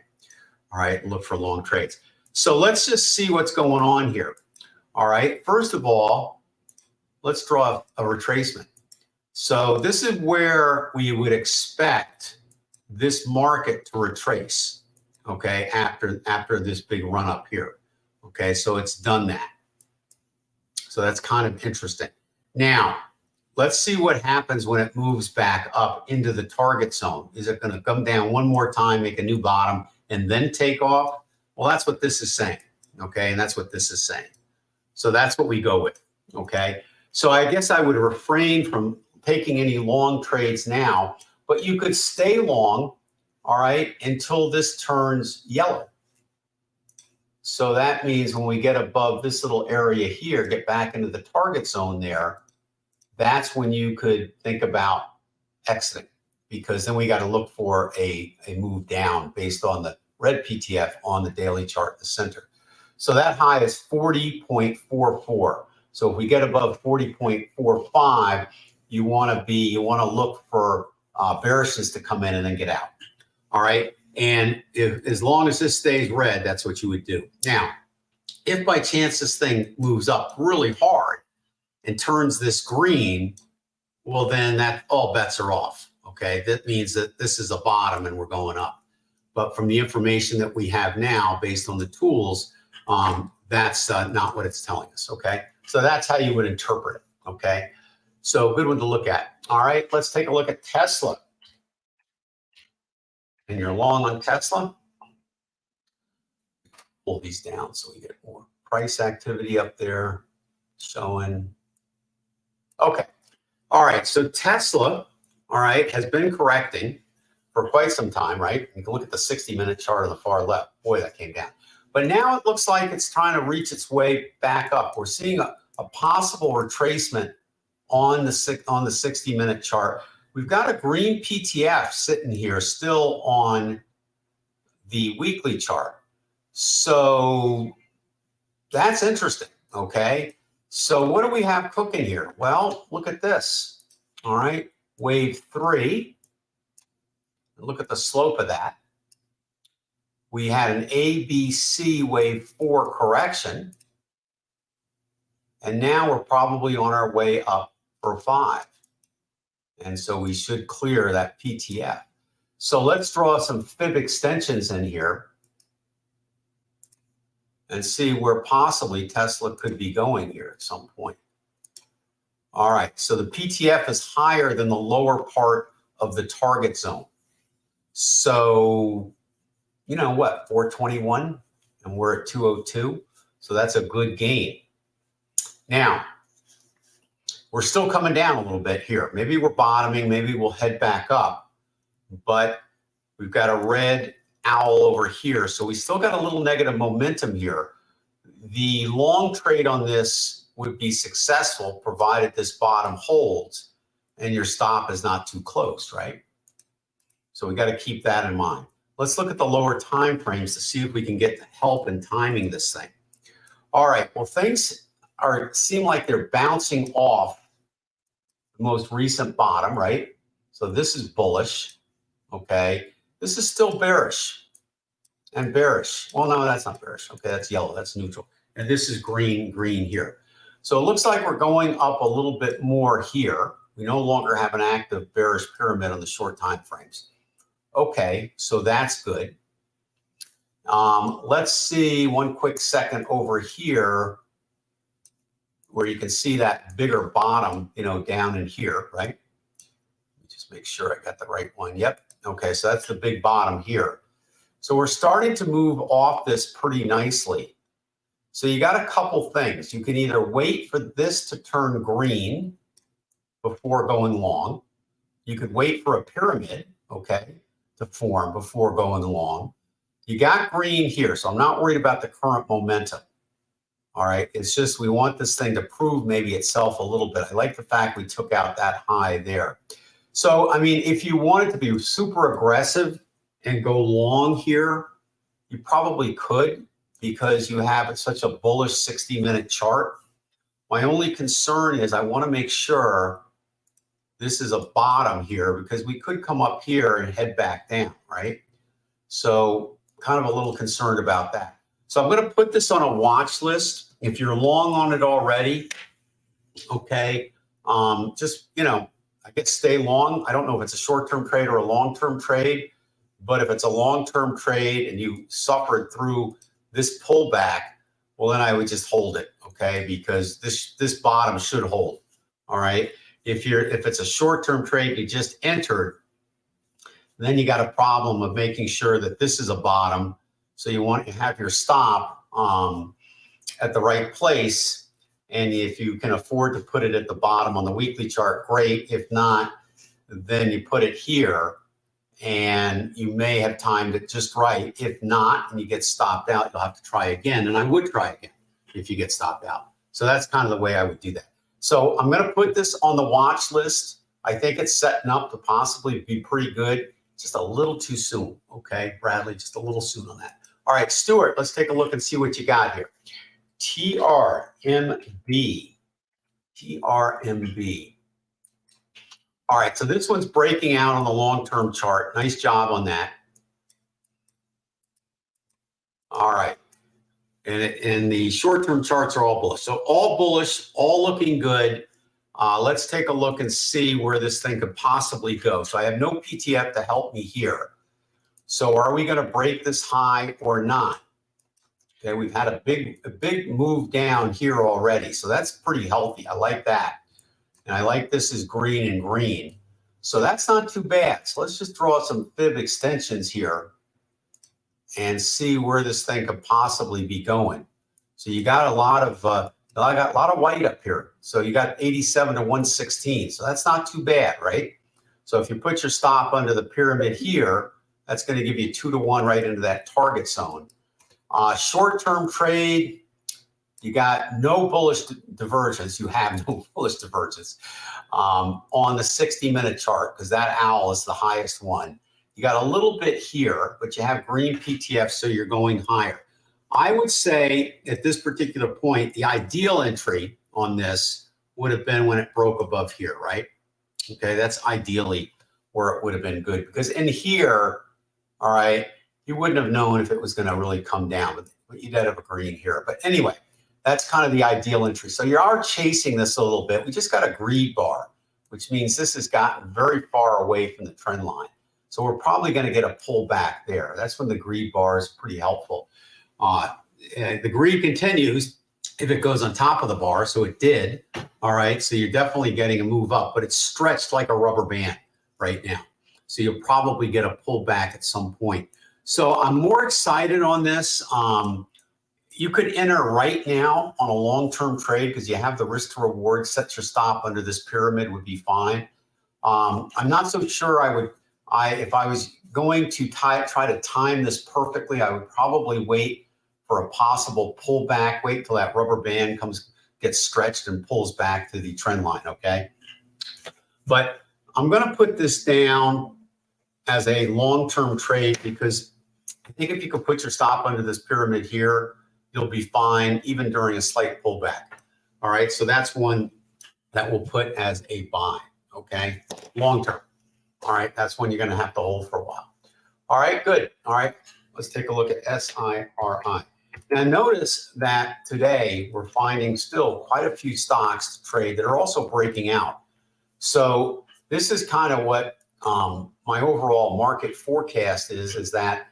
All right, look for long trades. So let's just see what's going on here. All right, first of all, let's draw a retracement. So this is where we would expect this market to retrace, okay, after this big run up here. Okay, so it's done that. So that's kind of interesting. Now, let's see what happens when it moves back up into the target zone. Is it going to come down one more time, make a new bottom, and then take off? Well, that's what this is saying, okay, and that's what this is saying. So that's what we go with, okay? So I guess I would refrain from taking any long trades now, but you could stay long, all right, until this turns yellow. So that means when we get above this little area here, get back into the target zone there, that's when you could think about exiting, because then we got to look for a move down based on the red PTF on the daily chart in the center. So that high is 40.44. So if we get above 40.45, you want to look for bearishness to come in and then get out. All right. And as long as this stays red, that's what you would do. Now, if by chance this thing moves up really hard and turns this green, well, then that all bets are off. Okay. That means that this is a bottom and we're going up. But from the information that we have now, based on the tools, that's not what it's telling us, okay? So that's how you would interpret it, okay? So good one to look at. All right, let's take a look at Tesla. And you're long on Tesla. Pull these down so we get more price activity up there showing. Okay, all right, so Tesla, all right, has been correcting for quite some time, right? You can look at the 60-minute chart on the far left. Boy, that came down. But now it looks like it's trying to reach its way back up. We're seeing a possible retracement on the 60-minute chart. We've got a green PTF sitting here still on the weekly chart. So that's interesting, okay? So what do we have cooking here? Well, look at this, all right? Wave 3, look at the slope of that. We had an ABC wave 4 correction, and now we're probably on our way up for 5. And so we should clear that PTF. So let's draw some fib extensions in here and see where possibly Tesla could be going here at some point. All right, so the PTF is higher than the lower part of the target zone. So, you know what, 421, and we're at 202. So that's a good gain. Now, we're still coming down a little bit here. Maybe we're bottoming, maybe we'll head back up, but we've got a red owl over here. So we still got a little negative momentum here. The long trade on this would be successful provided this bottom holds and your stop is not too close, right? So we got to keep that in mind. Let's look at the lower time frames to see if we can get help in timing this thing. All right, well, things seem like they're bouncing off the most recent bottom, right? So this is bullish, okay? This is still bearish and bearish. Well, no, that's not bearish. Okay, that's yellow, that's neutral. And this is green, green here. So it looks like we're going up a little bit more here. We no longer have an active bearish pyramid on the short time frames. Okay, so that's good. Let's see one quick second over here where you can see that bigger bottom, you know, down in here, right? Let me just make sure I got the right one. Yep. Okay, so that's the big bottom here. So we're starting to move off this pretty nicely. So you got a couple things. You can either wait for this to turn green before going long. You could wait for a pyramid, okay, to form before going long. You got green here, so I'm not worried about the current momentum. All right, it's just we want this thing to prove maybe itself a little bit. I like the fact we took out that high there. So, I mean, if you wanted to be super aggressive and go long here, you probably could because you have such a bullish 60-minute chart. My only concern is I want to make sure this is a bottom here because we could come up here and head back down, right? So kind of a little concerned about that. So I'm going to put this on a watch list. If you're long on it already, okay, just, you know, I guess stay long. I don't know if it's a short-term trade or a long-term trade, but if it's a long-term trade and you suffered through this pullback, well, then I would just hold it, okay, because this bottom should hold, all right? If it's a short-term trade you just entered, then you got a problem of making sure that this is a bottom. So you want to have your stop at the right place. And if you can afford to put it at the bottom on the weekly chart, great. If not, then you put it here and you may have timed it just right. If not, and you get stopped out, you'll have to try again. And I would try again if you get stopped out. So that's kind of the way I would do that. So I'm going to put this on the watch list. I think it's setting up to possibly be pretty good. Just a little too soon. Okay, Bradley, just a little soon on that. All right, Stuart, let's take a look and see what you got here. TRMB. TRMB. All right, so this one's breaking out on the long-term chart. Nice job on that. All right. And the short-term charts are all bullish. So all bullish, all looking good. Let's take a look and see where this thing could possibly go. So I have no PTF to help me here. So are we going to break this high or not? Okay, we've had a big move down here already. So that's pretty healthy. I like that. And I like this is green and green. So that's not too bad. So let's just draw some fib extensions here and see where this thing could possibly be going. So you got a lot of white up here. So you got 87 to 116. So that's not too bad, right? So if you put your stop under the pyramid here, that's going to give you 2 to 1 right into that target zone. Short-term trade, you got no bullish divergence. You have no bullish divergence on the 60-minute chart because that owl is the highest one. You got a little bit here, but you have green PTF, so you're going higher. I would say at this particular point, the ideal entry on this would have been when it broke above here, right? Okay, that's ideally where it would have been good because in here, all right, you wouldn't have known if it was going to really come down, but you did have a green here. But anyway, that's kind of the ideal entry. So you are chasing this a little bit. We just got a greed bar, which means this has gotten very far away from the trend line. So we're probably going to get a pullback there. That's when the greed bar is pretty helpful. The greed continues if it goes on top of the bar. So it did. All right. So you're definitely getting a move up, but it's stretched like a rubber band right now. So you'll probably get a pullback at some point. So I'm more excited on this. You could enter right now on a long-term trade because you have the risk to reward. Set your stop under this pyramid would be fine. I'm not so sure if I was going to try to time this perfectly, I would probably wait for a possible pullback, wait till that rubber band gets stretched and pulls back to the trend line, okay? But I'm gonna put this down as a long-term trade because I think if you can put your stop under this pyramid here, you'll be fine even during a slight pullback. All right, so that's one that we'll put as a buy, okay? Long-term. All right, that's one you're gonna have to hold for a while. All right, good. All right, let's take a look at SIRI. Now notice that today we're finding still quite a few stocks to trade that are also breaking out. So this is kind of what my overall market forecast is that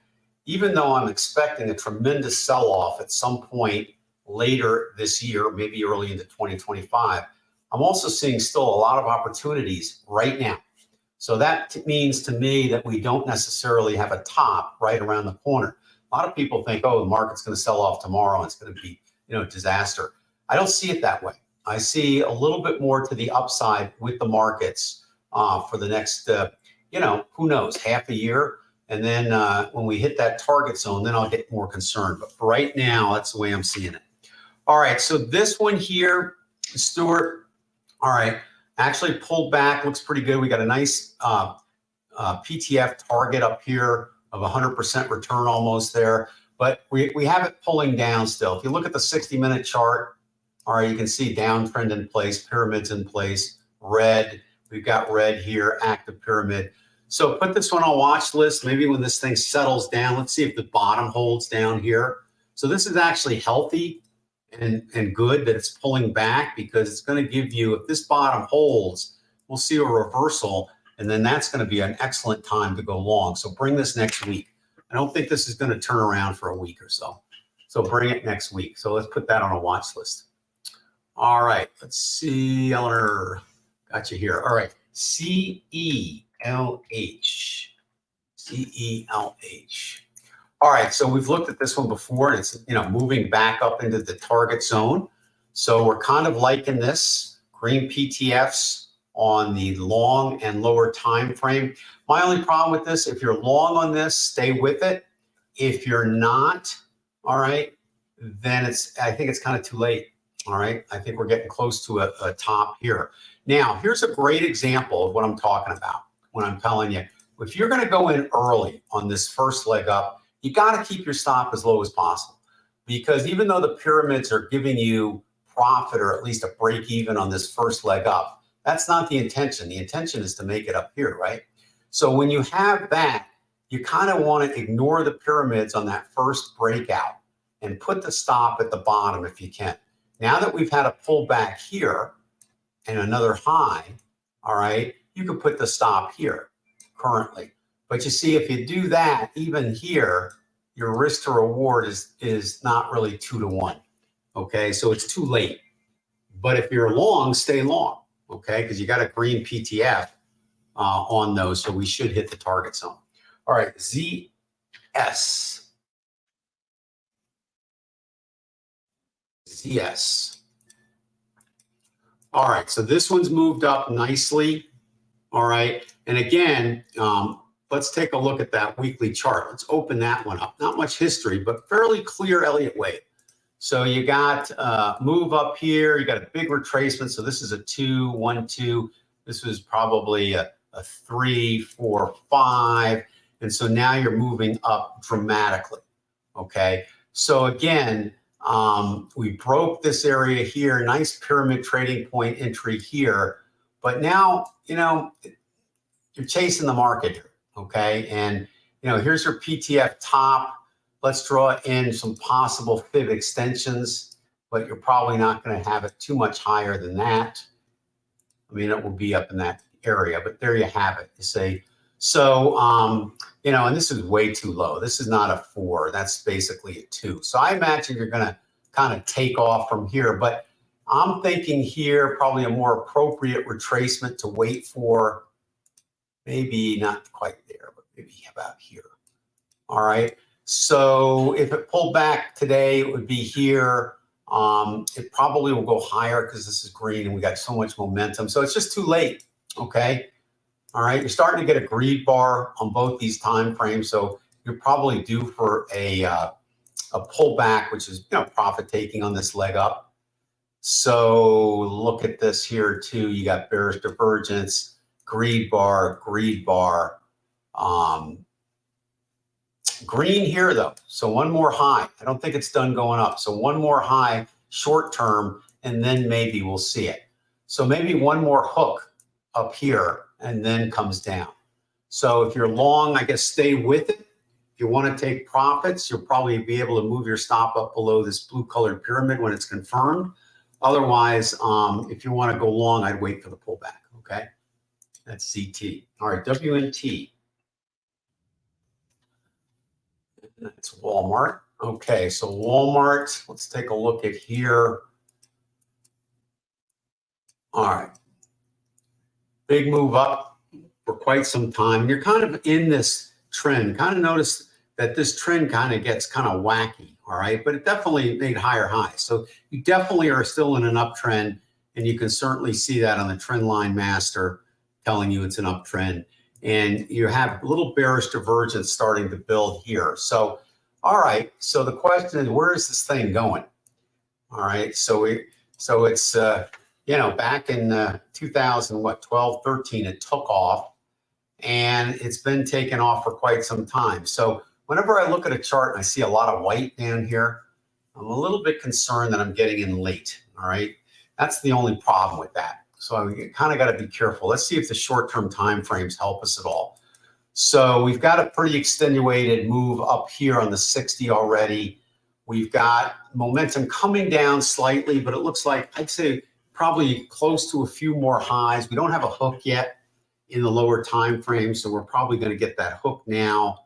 even though I'm expecting a tremendous sell-off at some point later this year, maybe early into 2025, I'm also seeing still a lot of opportunities right now. So that means to me that we don't necessarily have a top right around the corner. A lot of people think, oh, the market's going to sell off tomorrow and it's going to be, a disaster. I don't see it that way. I see a little bit more to the upside with the markets for the next, who knows, half a year. And then when we hit that target zone, then I'll get more concerned. But for right now, that's the way I'm seeing it. All right, so this one here, Stuart, all right, actually pulled back, looks pretty good. We got a nice PTF target up here of 100% return almost there. But we have it pulling down still. If you look at the 60-minute chart, all right, you can see downtrend in place, pyramids in place, red. We've got red here, active pyramid. So put this one on watch list. Maybe when this thing settles down, let's see if the bottom holds down here. So this is actually healthy and good that it's pulling back because it's going to give you, if this bottom holds, we'll see a reversal, and then that's going to be an excellent time to go long. So bring this next week. I don't think this is going to turn around for a week or so. So bring it next week. So let's put that on a watch list. All right, let's see, Eleanor, got you here. All right, CELH. All right, so we've looked at this one before, and it's moving back up into the target zone. So we're kind of liking this green PTFs on the long and lower time frame. My only problem with this, if you're long on this, stay with it. If you're not, all right, then I think it's kind of too late. All right, I think we're getting close to a top here. Now, here's a great example of what I'm talking about when I'm telling you, if you're going to go in early on this first leg up, you got to keep your stop as low as possible, because even though the pyramids are giving you profit or at least a break even on this first leg up, that's not the intention. The intention is to make it up here, right? So when you have that, you kind of want to ignore the pyramids on that first breakout and put the stop at the bottom if you can. Now that we've had a pullback here and another high, all right, you can put the stop here currently. But you see, if you do that, even here, your risk to reward is not really 2 to 1. Okay, so it's too late. But if you're long, stay long, okay, because you got a green PTF on those, so we should hit the target zone. All right, ZS. All right, so this one's moved up nicely. All right, and again, let's take a look at that weekly chart. Let's open that one up. Not much history, but fairly clear Elliott wave. So you got move up here. You got a big retracement. So this is a 2, 1, 2. This was probably a 3, 4, 5. And so now you're moving up dramatically. Okay. So again, we broke this area here. Nice pyramid trading point entry here. But now, you know, you're chasing the market here. Okay. And, you know, here's your PTF top. Let's draw in some possible fib extensions, but you're probably not going to have it too much higher than that. I mean, it will be up in that area, but there you have it. You see, so, you know, and this is way too low. This is not a 4. That's basically a 2. So I imagine you're going to kind of take off from here, but I'm thinking here probably a more appropriate retracement to wait for. Maybe not quite there, but maybe about here. All right. So if it pulled back today, it would be here. It probably will go higher because this is green and we got so much momentum. So it's just too late. Okay. All right. You're starting to get a greed bar on both these time frames. So you're probably due for a pullback, which is, you know, profit taking on this leg up. So look at this here too. You got bearish divergence, greed bar, green here though. So one more high. I don't think it's done going up. So one more high short term, and then maybe we'll see it. So maybe one more hook up here and then comes down. So if you're long, I guess stay with it. If you want to take profits, you'll probably be able to move your stop up below this blue colored pyramid when it's confirmed. Otherwise, if you want to go long, I'd wait for the pullback. Okay. That's CT. All right. WNT. That's Walmart. Okay, so Walmart, let's take a look at here. All right. Big move up for quite some time. You're kind of in this trend. Kind of notice that this trend kind of gets kind of wacky, all right? But it definitely made higher highs. So you definitely are still in an uptrend, and you can certainly see that on the trend line master telling you it's an uptrend. And you have a little bearish divergence starting to build here. So, all right. So the question is, where is this thing going? All right. So it's, you know, back in 2012, 13, it took off, and it's been taken off for quite some time. So whenever I look at a chart and I see a lot of white down here, I'm a little bit concerned that I'm getting in late. All right. That's the only problem with that. So you kind of got to be careful. Let's see if the short-term time frames help us at all. So we've got a pretty extenuated move up here on the 60 already. We've got momentum coming down slightly, but it looks like, I'd say, probably close to a few more highs. We don't have a hook yet in the lower time frame, so we're probably going to get that hook now,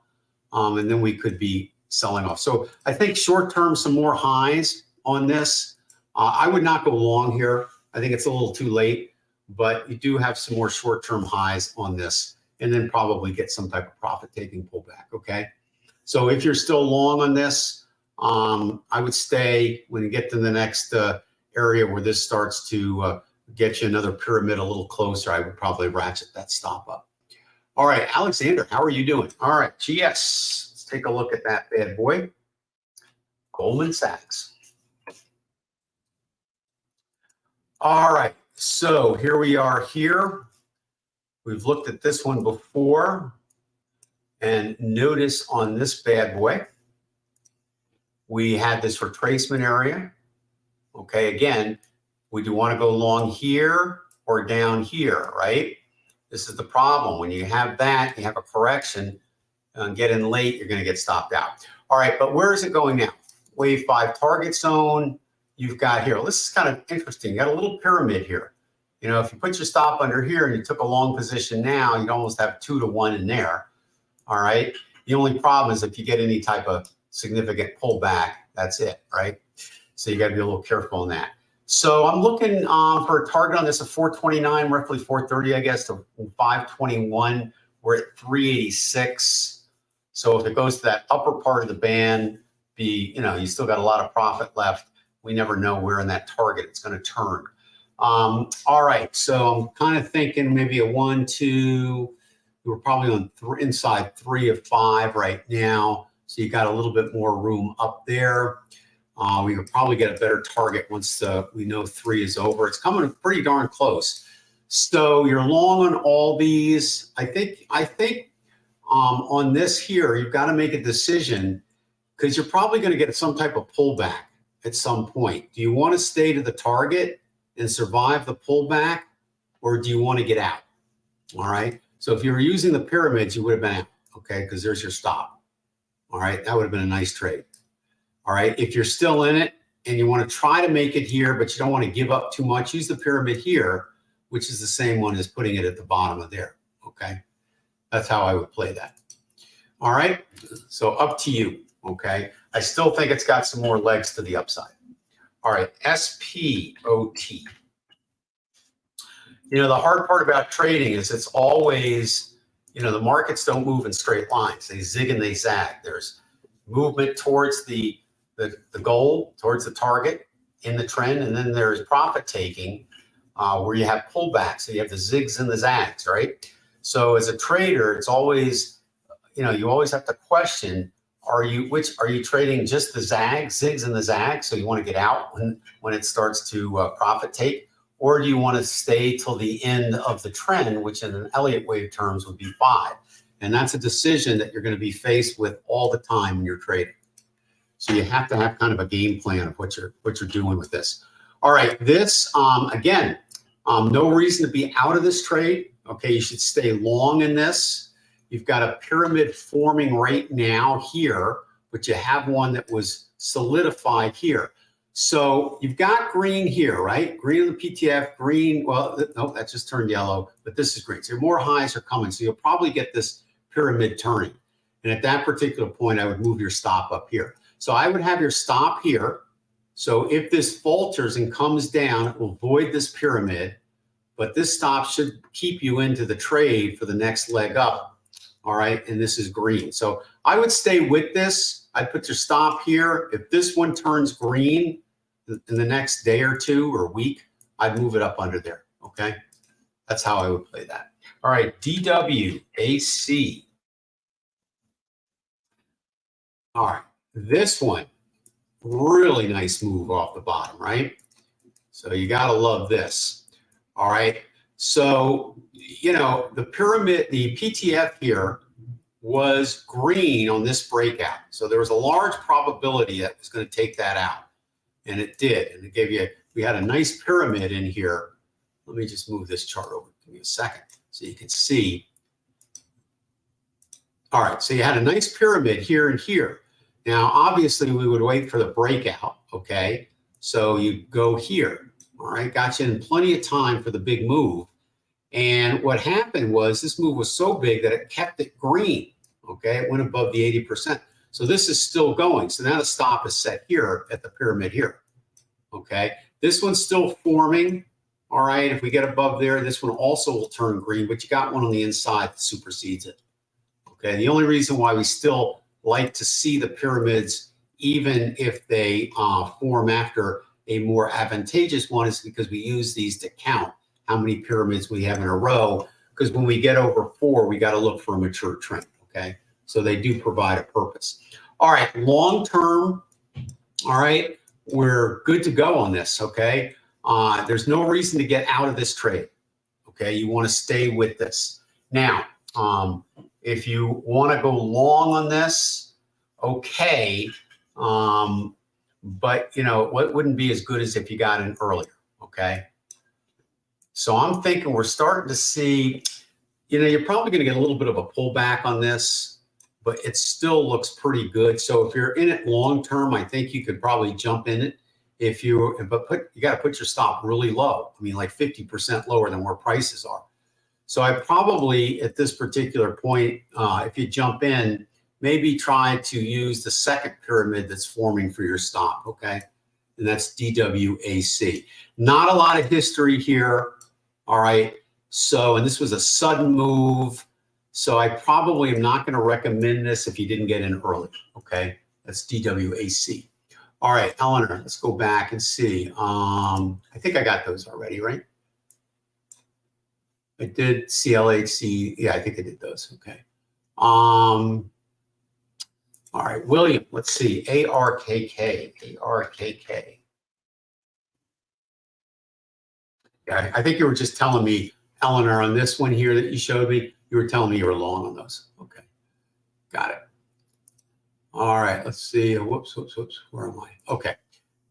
and then we could be selling off. So I think short-term, some more highs on this. I would not go long here. I think it's a little too late, but you do have some more short-term highs on this, and then probably get some type of profit-taking pullback, okay? So if you're still long on this, I would stay when you get to the next area where this starts to get you another pyramid a little closer. I would probably ratchet that stop up. All right, Alexander, how are you doing? All right, GS, let's take a look at that bad boy. Goldman Sachs. All right, so here we are here. We've looked at this one before, and notice on this bad boy, we had this retracement area. Okay, again, we do want to go long here or down here, right? This is the problem. When you have that, you have a correction, get in late, you're going to get stopped out. All right, but where is it going now? Wave 5 target zone. You've got here. Well, this is kind of interesting. You got a little pyramid here. You know, if you put your stop under here and you took a long position now, you'd almost have 2 to 1 in there. All right. The only problem is if you get any type of significant pullback, that's it, right? So you got to be a little careful on that. So I'm looking for a target on this of 429, roughly 430, I guess, to 521. We're at 386. So if it goes to that upper part of the band, you know, you still got a lot of profit left. We never know where in that target it's going to turn. All right, so I'm kind of thinking maybe a 1, 2, We're probably on inside 3 of 5 right now. So you got a little bit more room up there. We would probably get a better target once we know 3 is over. It's coming pretty darn close. So you're long on all these. I think on this here, you've got to make a decision because you're probably going to get some type of pullback at some point. Do you want to stay to the target and survive the pullback, or do you want to get out? All right. So if you were using the pyramids, you would have been out, okay, because there's your stop. All right. That would have been a nice trade. All right. If you're still in it and you want to try to make it here, but you don't want to give up too much, use the pyramid here, which is the same one as putting it at the bottom of there. Okay. That's how I would play that. All right. So up to you. Okay. I still think it's got some more legs to the upside. All right. SPOT. You know, the hard part about trading is it's always, you know, the markets don't move in straight lines. They zig and they zag. There's movement towards the goal, towards the target in the trend, and then there's profit taking where you have pullbacks. So you have the zigs and the zags, right? So as a trader, it's always, you know, you always have to question, are you trading just the zigs and the zags? So you want to get out when it starts to profit take, or do you want to stay till the end of the trend, which in an Elliott wave terms would be 5? And that's a decision that you're going to be faced with all the time when you're trading. So you have to have kind of a game plan of what you're doing with this. All right, this again, no reason to be out of this trade. Okay, you should stay long in this. You've got a pyramid forming right now here, but you have one that was solidified here. So you've got green here, right? Green on the PTF, green. Well, no, that just turned yellow, but this is green. So more highs are coming. So you'll probably get this pyramid turning. And at that particular point, I would move your stop up here. So I would have your stop here. So if this falters and comes down, it will void this pyramid, but this stop should keep you into the trade for the next leg up. All right, and this is green. So I would stay with this. I'd put your stop here. If this one turns green in the next day or two or week, I'd move it up under there, okay? That's how I would play that. All right, DWAC. All right, this one, really nice move off the bottom, right? So you gotta love this. All right, so, you know, the pyramid, the PTF here was green on this breakout. So there was a large probability that it was going to take that out. And it did. And it gave you, we had a nice pyramid in here. Let me just move this chart over. Give me a second so you can see. All right, so you had a nice pyramid here and here. Now, obviously, we would wait for the breakout, okay? So you go here. All right, got you in plenty of time for the big move. And what happened was this move was so big that it kept it green, okay? It went above the 80%. So this is still going. So now the stop is set here at the pyramid here, okay? This one's still forming, all right? If we get above there, this one also will turn green, but you got one on the inside that supersedes it, okay? The only reason why we still like to see the pyramids, even if they form after a more advantageous one, is because we use these to count how many pyramids we have in a row, because when we get over 4, we got to look for a mature trend, okay? So they do provide a purpose. All right, long term, all right, we're good to go on this, okay? There's no reason to get out of this trade, okay? You want to stay with this. Now, if you want to go long on this, okay, but, you know, what wouldn't be as good as if you got in earlier, okay? So I'm thinking we're starting to see, you know, you're probably going to get a little bit of a pullback on this, but it still looks pretty good. So if you're in it long term, I think you could probably jump in it. If you, but you got to put your stop really low. I mean, like 50% lower than where prices are. So I probably, at this particular point, if you jump in, maybe try to use the second pyramid that's forming for your stop, okay? And that's DWAC. Not a lot of history here, all right? So, and this was a sudden move. So I probably am not going to recommend this if you didn't get in early, okay? That's DWAC. All right, Eleanor, let's go back and see. I think I got those already, right? I did CLHC. Yeah, I think I did those. Okay. All right, William, let's see. ARKK. Yeah, I think you were just telling me, Eleanor, on this one here that you showed me, you were telling me you were long on those. Okay. Got it. All right, let's see. Whoops. Where am I? Okay.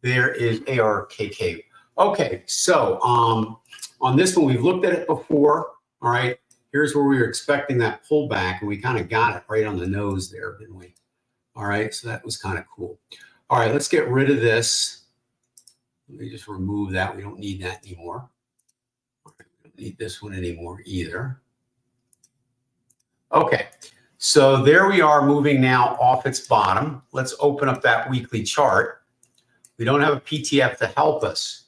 There is ARKK. Okay, so on this one, we've looked at it before. All right, here's where we were expecting that pullback, and we kind of got it right on the nose there, didn't we? All right, so that was kind of cool. All right, let's get rid of this. Let me just remove that. We don't need that anymore. All right, we don't need this one anymore either. Okay, so there we are moving now off its bottom. Let's open up that weekly chart. We don't have a PTF to help us,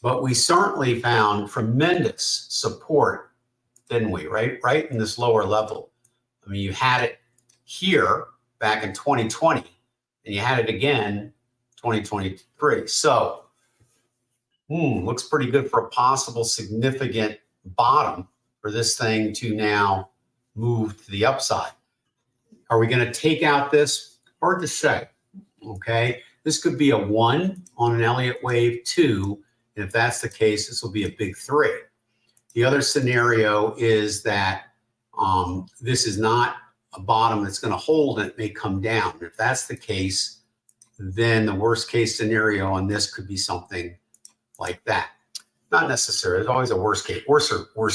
but we certainly found tremendous support, didn't we? Right in this lower level. I mean, you had it here back in 2020, and you had it again 2023. So, looks pretty good for a possible significant bottom for this thing to now move to the upside. Are we going to take out this? Hard to say. Okay, this could be a 1 on an Elliott wave 2, and if that's the case, this will be a big 3. The other scenario is that this is not a bottom that's going to hold, and it may come down. And if that's the case, then the worst case scenario on this could be something like that. Not necessarily. There's always a worst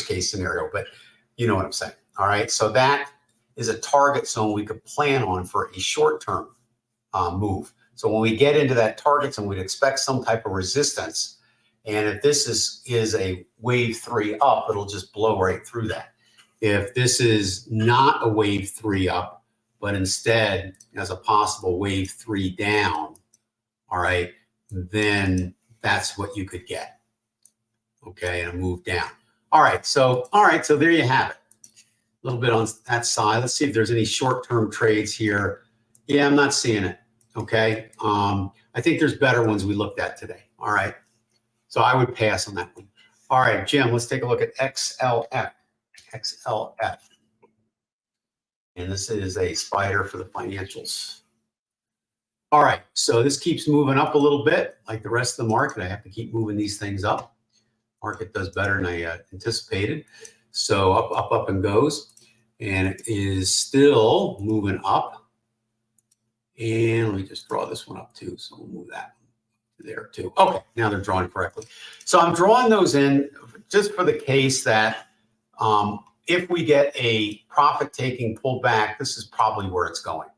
case scenario, but you know what I'm saying. All right. So that is a target zone we could plan on for a short-term move. So when we get into that target zone, we'd expect some type of resistance. And if this is a wave 3 up, it'll just blow right through that. If this is not a wave 3 up, but instead as a possible wave 3 down, all right, then that's what you could get. Okay, and a move down. All right, so there you have it. A little bit on that side. Let's see if there's any short-term trades here. Yeah, I'm not seeing it. Okay, I think there's better ones we looked at today. All right, so I would pass on that one. All right, Jim, let's take a look at XLF. And this is a spider for the financials. All right, so this keeps moving up a little bit like the rest of the market. I have to keep moving these things up. Market does better than I anticipated. So up and goes. And it is still moving up. And let me just draw this one up too. So we'll move that there too. Okay, now they're drawn correctly. So I'm drawing those in just for the case that if we get a profit-taking pullback, this is probably where it's going.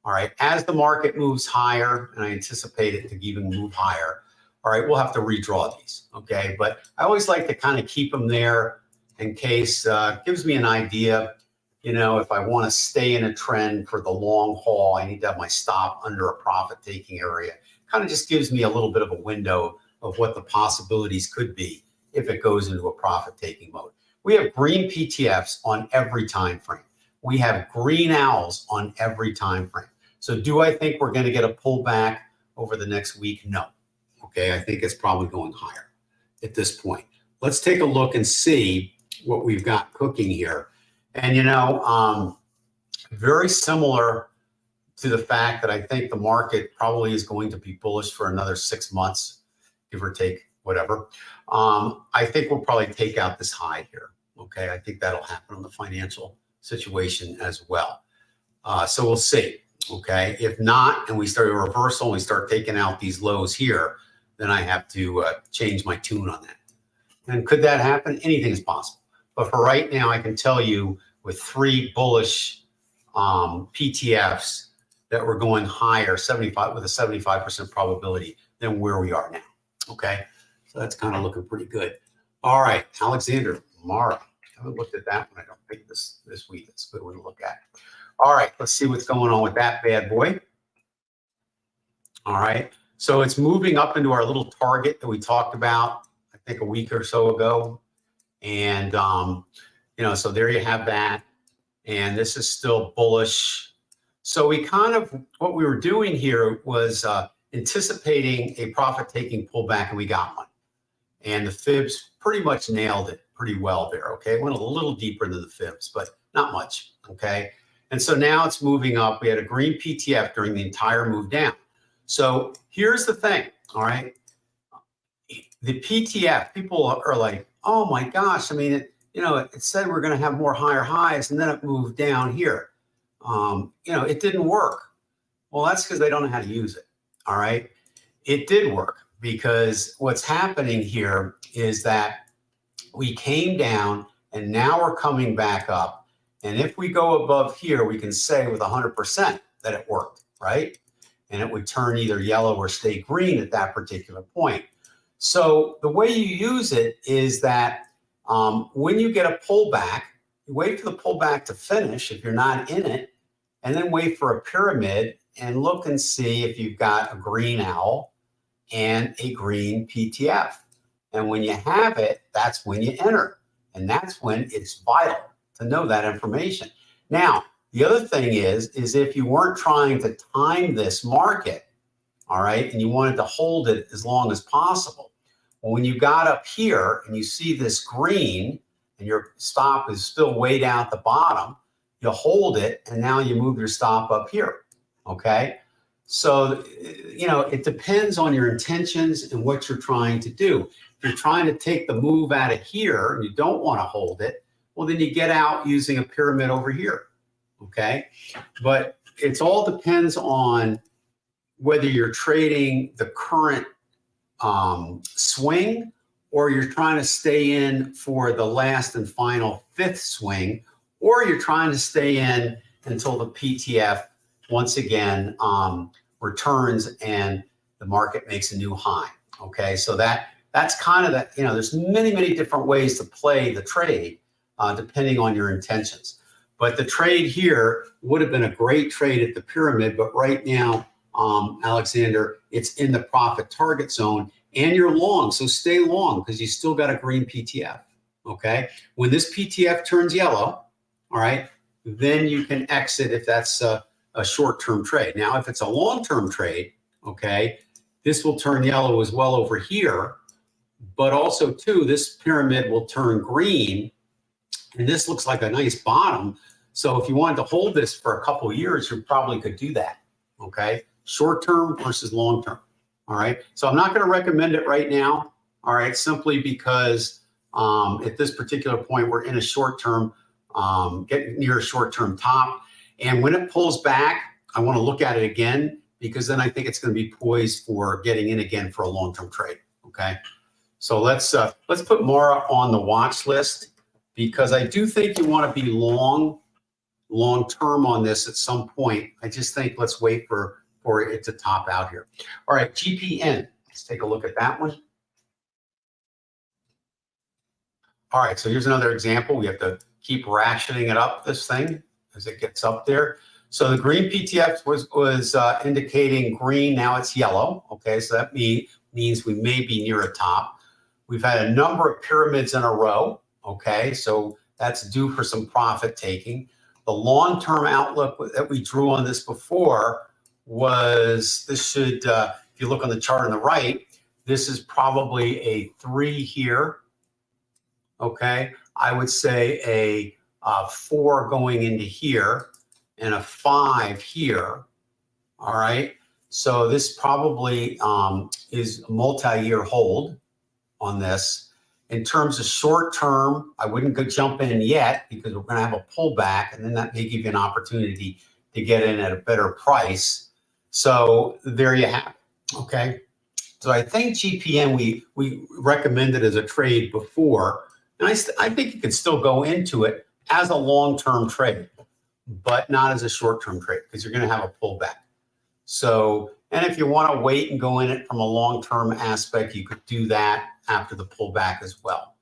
All right, as the market moves higher, and I anticipate it to even move higher, all right, we'll have to redraw these, okay? But I always like to kind of keep them there in case, gives me an idea, you know, if I want to stay in a trend for the long haul, I need to have my stop under a profit-taking area. Kind of just gives me a little bit of a window of what the possibilities could be if it goes into a profit-taking mode. We have green PTFs on every time frame. We have green owls on every time frame. So do I think we're going to get a pullback over the next week? No. Okay, I think it's probably going higher at this point. Let's take a look and see what we've got cooking here. And, you know, very similar to the fact that I think the market probably is going to be bullish for another 6 months, give or take, whatever. I think we'll probably take out this high here. Okay, I think that'll happen on the financial situation as well. So we'll see. Okay, if not, and we start a reversal and we start taking out these lows here, then I have to change my tune on that. And could that happen? Anything is possible. But for right now, I can tell you with 3 bullish PTFs that we're going higher, 75 with a 75% probability than where we are now. Okay, so that's kind of looking pretty good. All right, Alexander Mara. I haven't looked at that one. I don't think this week. It's a good one to look at. All right, let's see what's going on with that bad boy. All right, so it's moving up into our little target that we talked about, I think a week or so ago. And, you know, so there you have that. And this is still bullish. So we kind of, what we were doing here was anticipating a profit-taking pullback, and we got one. And the fibs pretty much nailed it. pretty well there, okay? It went a little deeper than the fibs, but not much, okay? And so now it's moving up. We had a green PTF during the entire move down. So here's the thing, all right? The PTF, people are like, oh my gosh, I mean, it said we're going to have more higher highs, and then it moved down here. It didn't work. Well, that's because they don't know how to use it, all right? It did work, because what's happening here is that we came down and now we're coming back up. And if we go above here, we can say with 100% that it worked, right? And it would turn either yellow or stay green at that particular point. So the way you use it is that when you get a pullback, you wait for the pullback to finish if you're not in it, and then wait for a pyramid and look and see if you've got a green owl and a green PTF. And when you have it, that's when you enter. And that's when it's vital to know that information. Now, the other thing is if you weren't trying to time this market, all right, and you wanted to hold it as long as possible, well, when you got up here and you see this green and your stop is still way down at the bottom, you hold it and now you move your stop up here, okay? So, it depends on your intentions and what you're trying to do. If you're trying to take the move out of here and you don't want to hold it, well, then you get out using a pyramid over here, okay? But it all depends on whether you're trading the current swing or you're trying to stay in for the last and final fifth swing, or you're trying to stay in until the PTF once again returns and the market makes a new high. Okay, so that's kind of the, there's many different ways to play the trade depending on your intentions. But the trade here would have been a great trade at the pyramid, but right now, Alexander, it's in the profit target zone and you're long, so stay long because you still got a green PTF. Okay, when this PTF turns yellow, all right, then you can exit if that's a short-term trade. Now, if it's a long-term trade, okay, this will turn yellow as well over here, but also too, this pyramid will turn green, and this looks like a nice bottom. So if you wanted to hold this for a couple of years, you probably could do that, okay? Short-term versus long-term, all right? So I'm not gonna recommend it right now, all right, simply because at this particular point, we're in a short-term, getting near a short-term top. And when it pulls back, I want to look at it again, because then I think it's going to be poised for getting in again for a long-term trade. Okay, so let's put Mara on the watch list, because I do think you want to be long-term on this at some point. I just think let's wait for it to top out here. All right, GPN. Let's take a look at that one. All right, so here's another example. We have to keep ratcheting it up, this thing, as it gets up there. So the green PTF was indicating green, now it's yellow. Okay, so that means we may be near a top. We've had a number of pyramids in a row. Okay, so that's due for some profit taking. The long-term outlook that we drew on this before was, this should, if you look on the chart on the right, this is probably a 3 here. Okay, I would say a 4 going into here and a 5 here. All right, so this probably is a multi-year hold on this. In terms of short term, I wouldn't go jump in yet, because we're going to have a pullback, and then that may give you an opportunity to get in at a better price. So there you have it. Okay, so I think GPN we recommended as a trade before. And I think you can still go into it as a long-term trade, but not as a short-term trade, because you're going to have a pullback. So, and if you want to wait and go in it from a long-term aspect, you could do that after the pullback as well.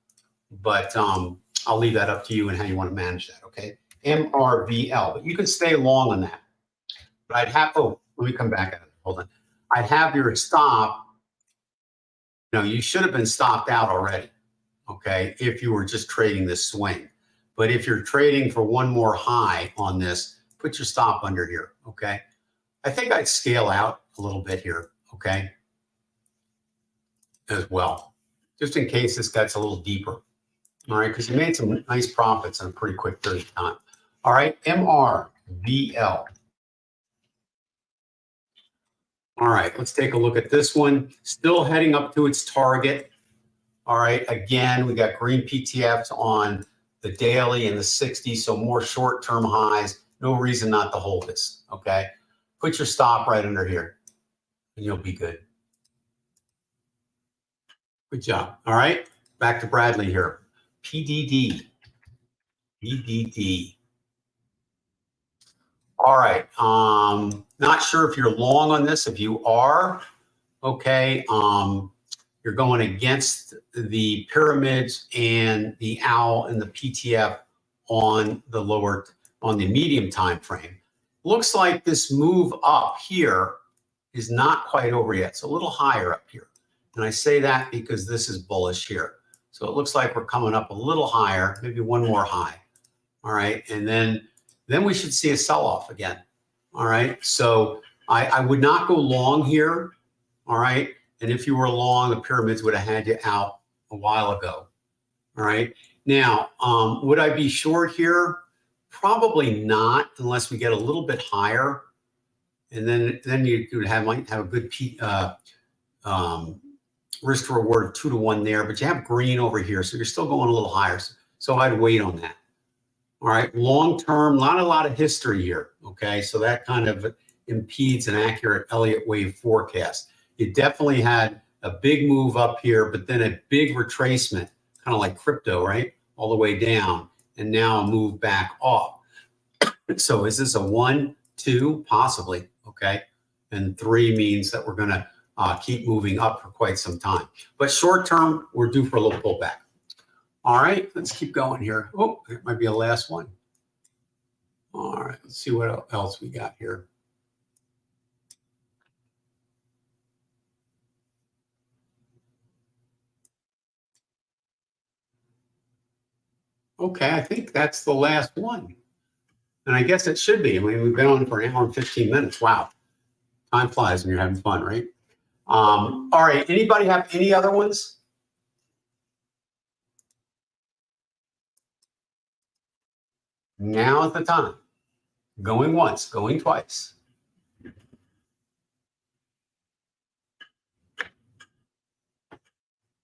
But I'll leave that up to you and how you want to manage that, okay? MRVL, but you can stay long on that. But I'd have, oh, let me come back at it, hold on. I'd have your stop, you should have been stopped out already. Okay, if you were just trading this swing. But if you're trading for one more high on this, put your stop under here, okay? I think I'd scale out a little bit here, okay, as well, just in case this gets a little deeper, All right, because you made some nice profits in a pretty quick period of time. All right, MRVL. All right, let's take a look at this one. Still heading up to its target. All right, again, we got green PTFs on the daily and the 60, so more short-term highs. No reason not to hold this, okay? Put your stop right under here, and you'll be good. Good job. All right, back to Bradley here. PDD. PDD. All right, not sure if you're long on this. If you are, okay, you're going against the pyramids and the owl and the PTF on the medium time frame. Looks like this move up here is not quite over yet. It's a little higher up here. And I say that because this is bullish here. So it looks like we're coming up a little higher, maybe one more high. All right. And then we should see a sell-off again. All right. So I would not go long here. All right. And if you were long, the pyramids would have had you out a while ago. All right. Now, would I be short here? Probably not, unless we get a little bit higher. And then you might have a good risk to reward of 2 to 1 there, but you have green over here, so you're still going a little higher. So I'd wait on that. All right, long term, not a lot of history here. Okay, so that kind of impedes an accurate Elliott wave forecast. You definitely had a big move up here, but then a big retracement, kind of like crypto, right? All the way down, and now a move back off. So is this a 1, 2? Possibly, okay? And 3 means that we're gonna keep moving up for quite some time. But short term, we're due for a little pullback. All right, let's keep going here. Oh, it might be a last one. All right, let's see what else we got here. Okay, I think that's the last one. And I guess it should be. I mean, we've been on for 1 hour and 15 minutes. Wow. Time flies when you're having fun, right? All right, anybody have any other ones? Now is the time. Going once, going twice.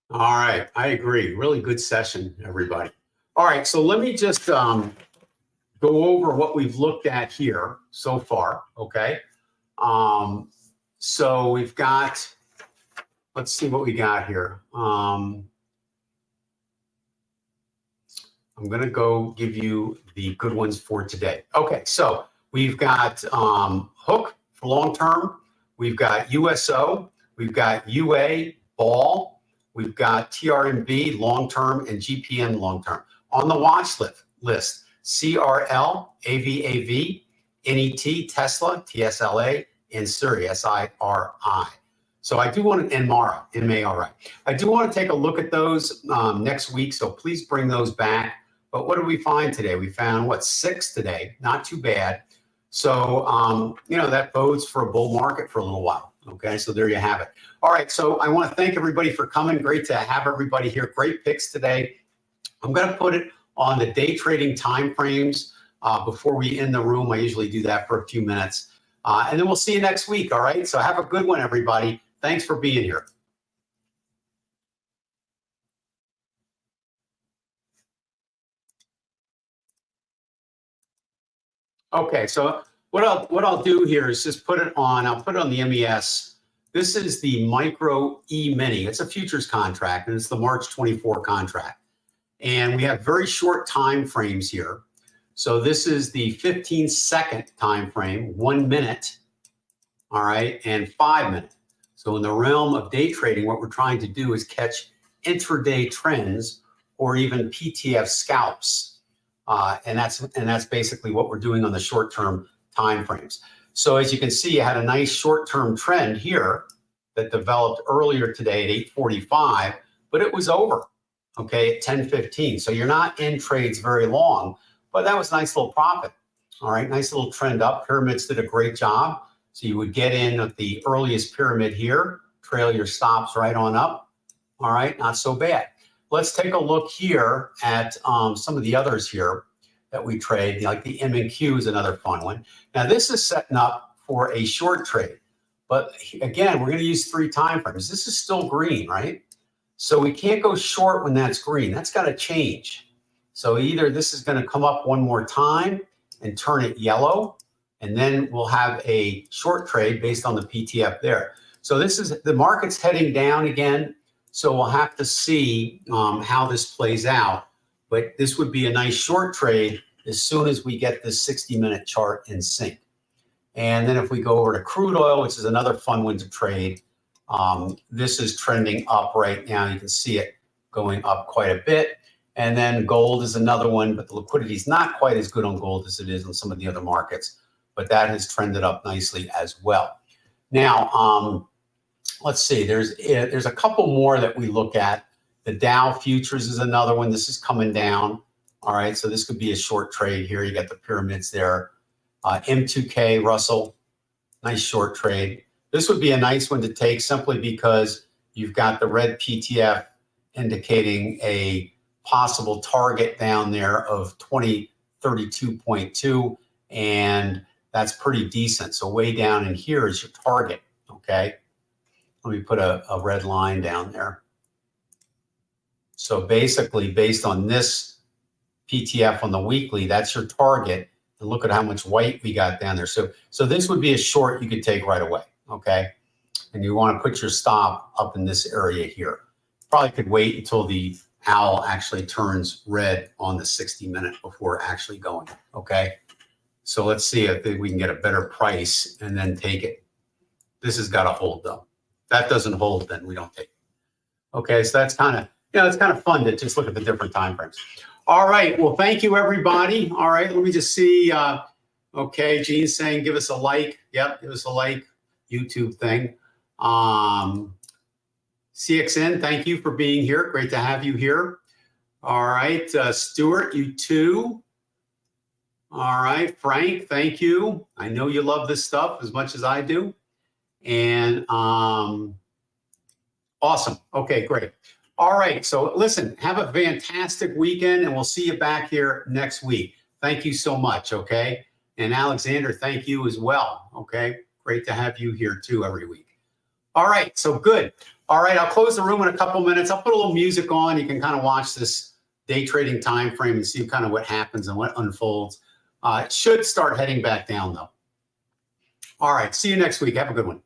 All right, I agree. Really good session, everybody. All right, so let me just go over what we've looked at here so far, okay? So we've got, let's see what we got here. I'm going to go give you the good ones for today. Okay, so we've got hook for long term. We've got USO. We've got UA, ball. We've got TRMB long term and GPM long term. On the watch list, CRL, AVAV, NET, Tesla, TSLA, and SIRI, SIRI. So I do want to, and MARA, MARI. I do want to take a look at those next week, so please bring those back. But what did we find today? We found, what, 6 today, not too bad. So, you know, that bodes for a bull market for a little while. Okay, so there you have it. All right, so I want to thank everybody for coming. Great to have everybody here. Great picks today. I'm going to put it on the day trading time frames before we end the room. I usually do that for a few minutes. And then we'll see you next week, all right? So have a good one, everybody. Thanks for being here. Okay, so what I'll do here is just put it on. I'll put it on the MES. This is the Micro E-mini. It's a futures contract, and it's the March 24 contract. And we have very short time frames here. So this is the 15-second time frame, 1 minute, all right, and 5 minutes. So in the realm of day trading, what we're trying to do is catch intraday trends or even PTF scalps. And that's basically what we're doing on the short-term time frames. So as you can see, you had a nice short-term trend here that developed earlier today at 8:45, but it was over, okay, at 10:15. So you're not in trades very long, but that was a nice little profit. All right, nice little trend up. Pyramids did a great job. So you would get in at the earliest pyramid here, trail your stops right on up. All right, not so bad. let's take a look here at some of the others here that we trade, like the M&Q is another fun one. Now this is setting up for a short trade, but again, we're going to use 3 time frames. This is still green, right? So we can't go short when that's green. That's got to change. So either this is going to come up one more time and turn it yellow, and then we'll have a short trade based on the PTF there. So this is, the market's heading down again. So we'll have to see how this plays out. But this would be a nice short trade as soon as we get this 60-minute chart in sync. And then if we go over to crude oil, which is another fun one to trade, this is trending up right now. You can see it going up quite a bit. And then gold is another one, but the liquidity is not quite as good on gold as it is on some of the other markets. But that has trended up nicely as well. Now, let's see, there's a couple more that we look at. The Dow futures is another one. This is coming down. All right, so this could be a short trade here. You got the pyramids there. M2K, Russell, nice short trade. This would be a nice one to take simply because you've got the red PTF indicating a possible target down there of 2032.2, and that's pretty decent. So way down in here is your target, okay? Let me put a red line down there. So basically, based on this PTF on the weekly, that's your target. And look at how much white we got down there. So this would be a short you could take right away, okay? And you want to put your stop up in this area here. Probably could wait until the owl actually turns red on the 60-minute before actually going, okay? So let's see if we can get a better price and then take it. This has got to hold though. If that doesn't hold, then we don't take it. Okay, so that's kind of, it's kind of fun to just look at the different time frames. All right, well, thank you, everybody. All right, let me just see. Okay, Gene's saying give us a like. Yep, give us a like, YouTube thing. CXN, thank you for being here. Great to have you here. All right, Stuart, you too. All right, Frank, thank you. I know you love this stuff as much as I do. And awesome. Okay, great. All right, so listen, have a fantastic weekend, and we'll see you back here next week. Thank you so much, okay? And Alexander, thank you as well, okay? Great to have you here too every week. All right, so good. All right, I'll close the room in a couple minutes. I'll put a little music on. You can kind of watch this day trading time frame and see kind of what happens and what unfolds. It should start heading back down, though. All right, see you next week. Have a good one.